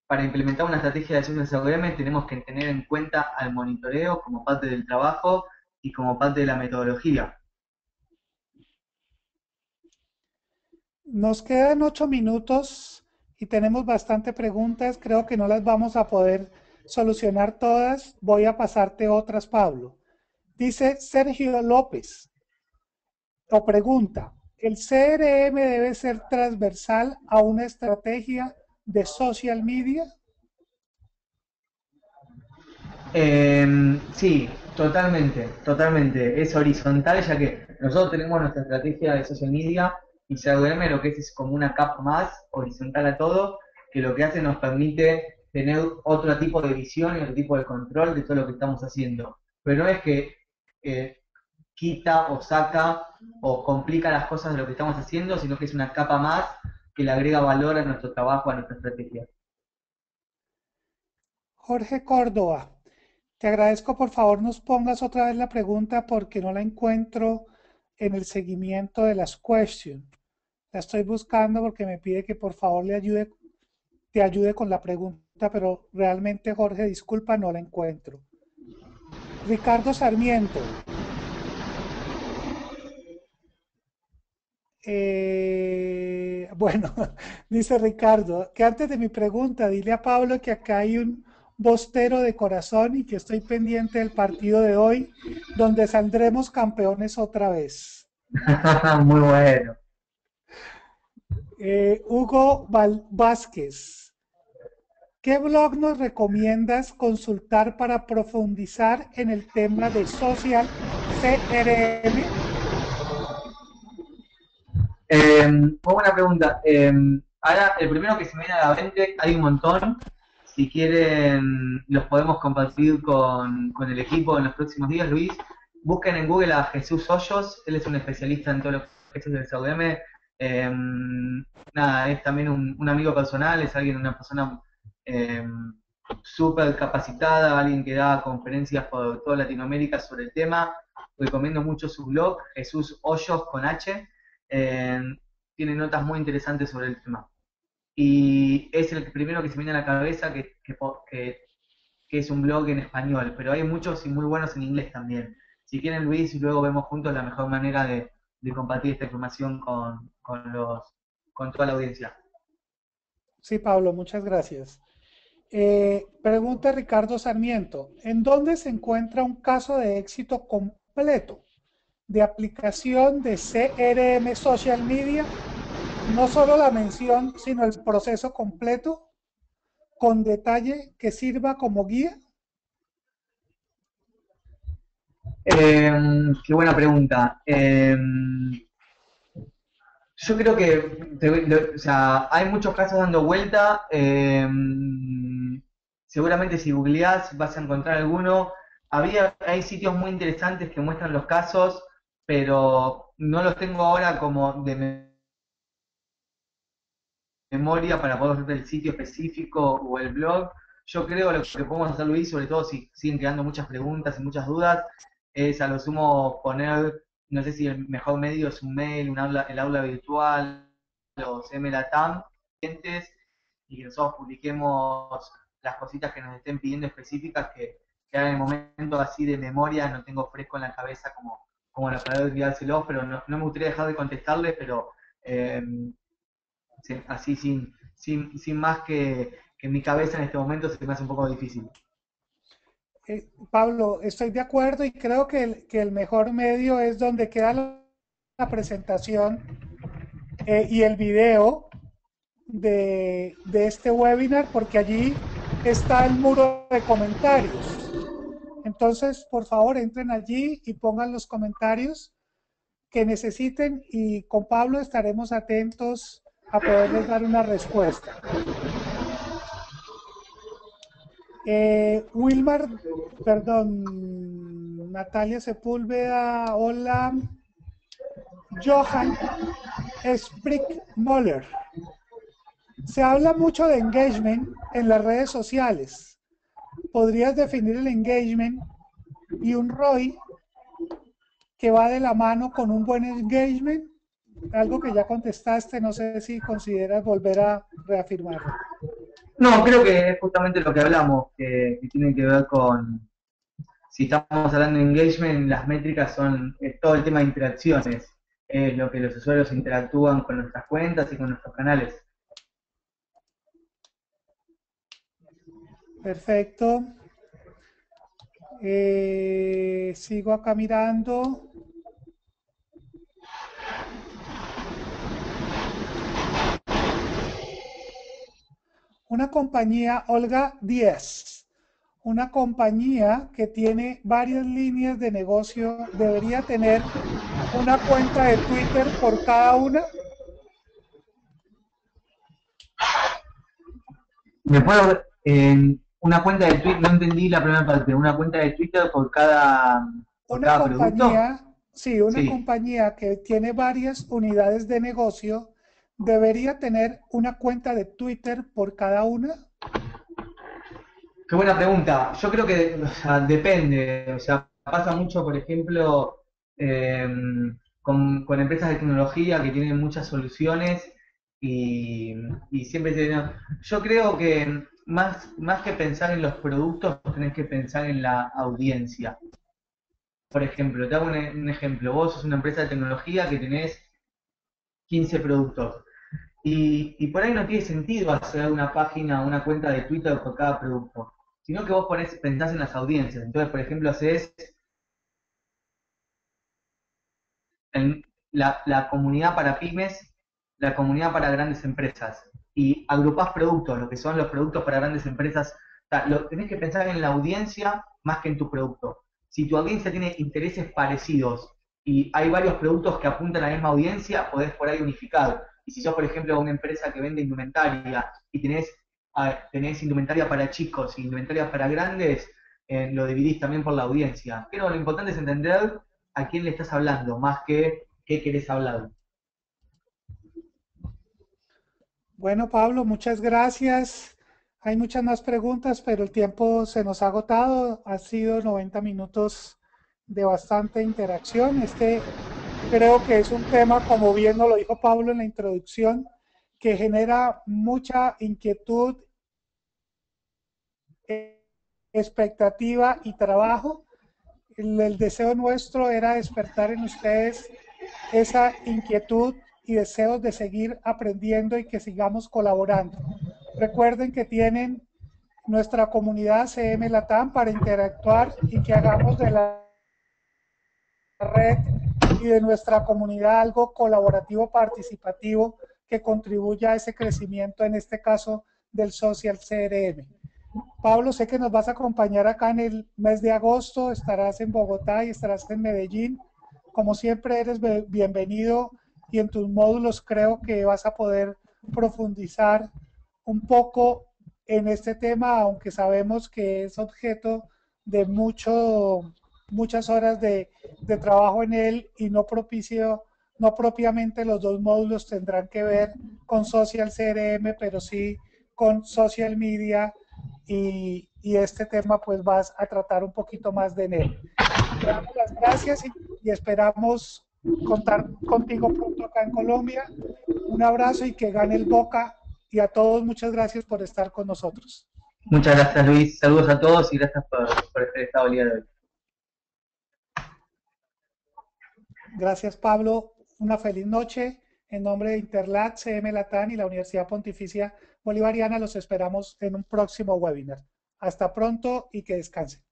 para implementar una estrategia de Social CRM tenemos que tener en cuenta al monitoreo como parte del trabajo y como parte de la metodología. Nos quedan 8 minutos y tenemos bastante preguntas. Creo que no las vamos a poder solucionar todas. Voy a pasarte otras, Pablo. Dice Sergio López, o pregunta, ¿el CRM debe ser transversal a una estrategia de social media? Sí, totalmente. Es horizontal, ya que nosotros tenemos nuestra estrategia de social media y CRM lo que es como una capa más horizontal a todo, que lo que hace nos permite tener otro tipo de visión y otro tipo de control de todo lo que estamos haciendo. Pero no es que quita o saca o complica las cosas de lo que estamos haciendo, sino que es una capa más que le agrega valor a nuestro trabajo, a nuestra estrategia. Jorge Córdoba, te agradezco, por favor nos pongas otra vez la pregunta porque no la encuentro en el seguimiento de las questions. La estoy buscando porque me pide que por favor te ayude con la pregunta, pero realmente, Jorge, disculpa, no la encuentro. Ricardo Sarmiento. Bueno, dice Ricardo, que antes de mi pregunta, dile a Pablo que acá hay un bostero de corazón y que estoy pendiente del partido de hoy, donde saldremos campeones otra vez. Muy bueno. Hugo Vázquez, ¿qué blog nos recomiendas consultar para profundizar en el tema de social CRM? Muy buena pregunta. Ahora, el primero que se me viene a la mente, hay un montón. Si quieren, los podemos compartir con el equipo en los próximos días, Luis. Busquen en Google a Jesús Hoyos, él es un especialista en todo lo que es el CUDM. Nada, es también un amigo personal, es alguien, una persona eh, súper capacitada, alguien que da conferencias por toda Latinoamérica sobre el tema. Recomiendo mucho su blog, Jesús Hoyos con H. Eh, Tiene notas muy interesantes sobre el tema. Y es el primero que se me viene a la cabeza que es un blog en español, pero hay muchos y muy buenos en inglés también. Si quieren, Luis, y luego vemos juntos la mejor manera de compartir esta información con toda la audiencia. Sí, Pablo, muchas gracias. Pregunta Ricardo Sarmiento, ¿en dónde se encuentra un caso de éxito completo de aplicación de CRM Social Media? No solo la mención, sino el proceso completo, con detalle que sirva como guía. Qué buena pregunta. Yo creo que o sea, hay muchos casos dando vuelta. Seguramente si googleás vas a encontrar alguno. Hay sitios muy interesantes que muestran los casos, pero no los tengo ahora como de memoria para poder ver el sitio específico o el blog. Yo creo lo que podemos hacer, Luis, sobre todo si siguen quedando muchas preguntas y muchas dudas, es a lo sumo poner, no sé si el mejor medio es un mail, el aula virtual, los MLATAM, y que nosotros publiquemos las cositas que nos estén pidiendo específicas que en el momento así de memoria no tengo fresco en la cabeza como lo para enviárselos, pero no me gustaría dejar de contestarles, pero eh, sí, así sin más que en mi cabeza en este momento se me hace un poco difícil. Pablo, estoy de acuerdo y creo que el mejor medio es donde queda la presentación y el video de este webinar, porque allí está el muro de comentarios. Entonces, por favor, entren allí y pongan los comentarios que necesiten y con Pablo estaremos atentos a poderles dar una respuesta. Wilmar, perdón, Natalia Sepúlveda, hola. Johan Sprickmoller. Se habla mucho de engagement en las redes sociales. ¿Podrías definir el engagement y un ROI que va de la mano con un buen engagement? Algo que ya contestaste, no sé si consideras volver a reafirmarlo. No, creo que es justamente lo que hablamos, que tiene que ver con, si estamos hablando de engagement, las métricas son todo el tema de interacciones, es lo que los usuarios interactúan con nuestras cuentas y con nuestros canales. Perfecto. Sigo acá mirando. Una compañía, Olga 10, una compañía que tiene varias líneas de negocio, debería tener una cuenta de Twitter por cada una. ¿Me puedo una cuenta de Twitter? No entendí la primera parte. ¿Una cuenta de Twitter por Una cada producto? compañía, sí, una Sí. compañía que tiene varias unidades de negocio debería tener una cuenta de Twitter por cada una. Qué buena pregunta. Yo creo que, o sea, depende. O sea, pasa mucho, por ejemplo, eh, con empresas de tecnología que tienen muchas soluciones y, y siempre tienen... Yo creo que más que pensar en los productos, tenés que pensar en la audiencia. Por ejemplo, te hago un ejemplo. Vos sos una empresa de tecnología que tenés 15 productos. Y por ahí no tiene sentido hacer una página, una cuenta de Twitter por cada producto, sino que vos pensás en las audiencias. Entonces, por ejemplo, haces en la comunidad para pymes, la comunidad para grandes empresas, y agrupás productos, lo que son los productos para grandes empresas. O sea, tenés que pensar en la audiencia más que en tu producto. Si tu audiencia tiene intereses parecidos y hay varios productos que apuntan a la misma audiencia, podés por ahí unificar. Y si sos, por ejemplo, una empresa que vende indumentaria y tenés indumentaria para chicos y indumentaria para grandes, lo dividís también por la audiencia. Pero lo importante es entender a quién le estás hablando, más que qué querés hablar. Bueno, Pablo, muchas gracias. Hay muchas más preguntas, pero el tiempo se nos ha agotado. Ha sido 90 minutos de bastante interacción. Creo que es un tema, como bien nos lo dijo Pablo en la introducción, que genera mucha inquietud, expectativa y trabajo. El deseo nuestro era despertar en ustedes esa inquietud y deseos de seguir aprendiendo y que sigamos colaborando. Recuerden que tienen nuestra comunidad CM Latam para interactuar y que hagamos de la red y de nuestra comunidad algo colaborativo, participativo, que contribuya a ese crecimiento, en este caso del Social CRM. Pablo, sé que nos vas a acompañar acá en el mes de agosto, estarás en Bogotá y estarás en Medellín. Como siempre eres bienvenido y en tus módulos creo que vas a poder profundizar un poco en este tema, aunque sabemos que es objeto de muchas horas de trabajo en él y no propiamente los dos módulos tendrán que ver con Social CRM, pero sí con Social Media y este tema pues vas a tratar un poquito más de él. Te damos las gracias y esperamos contar contigo pronto acá en Colombia. Un abrazo y que gane el Boca y a todos muchas gracias por estar con nosotros. Muchas gracias, Luis. Saludos a todos y gracias por estar estado el día de hoy. Gracias, Pablo. Una feliz noche. En nombre de Interlat, CM Latam y la Universidad Pontificia Bolivariana, los esperamos en un próximo webinar. Hasta pronto y que descansen.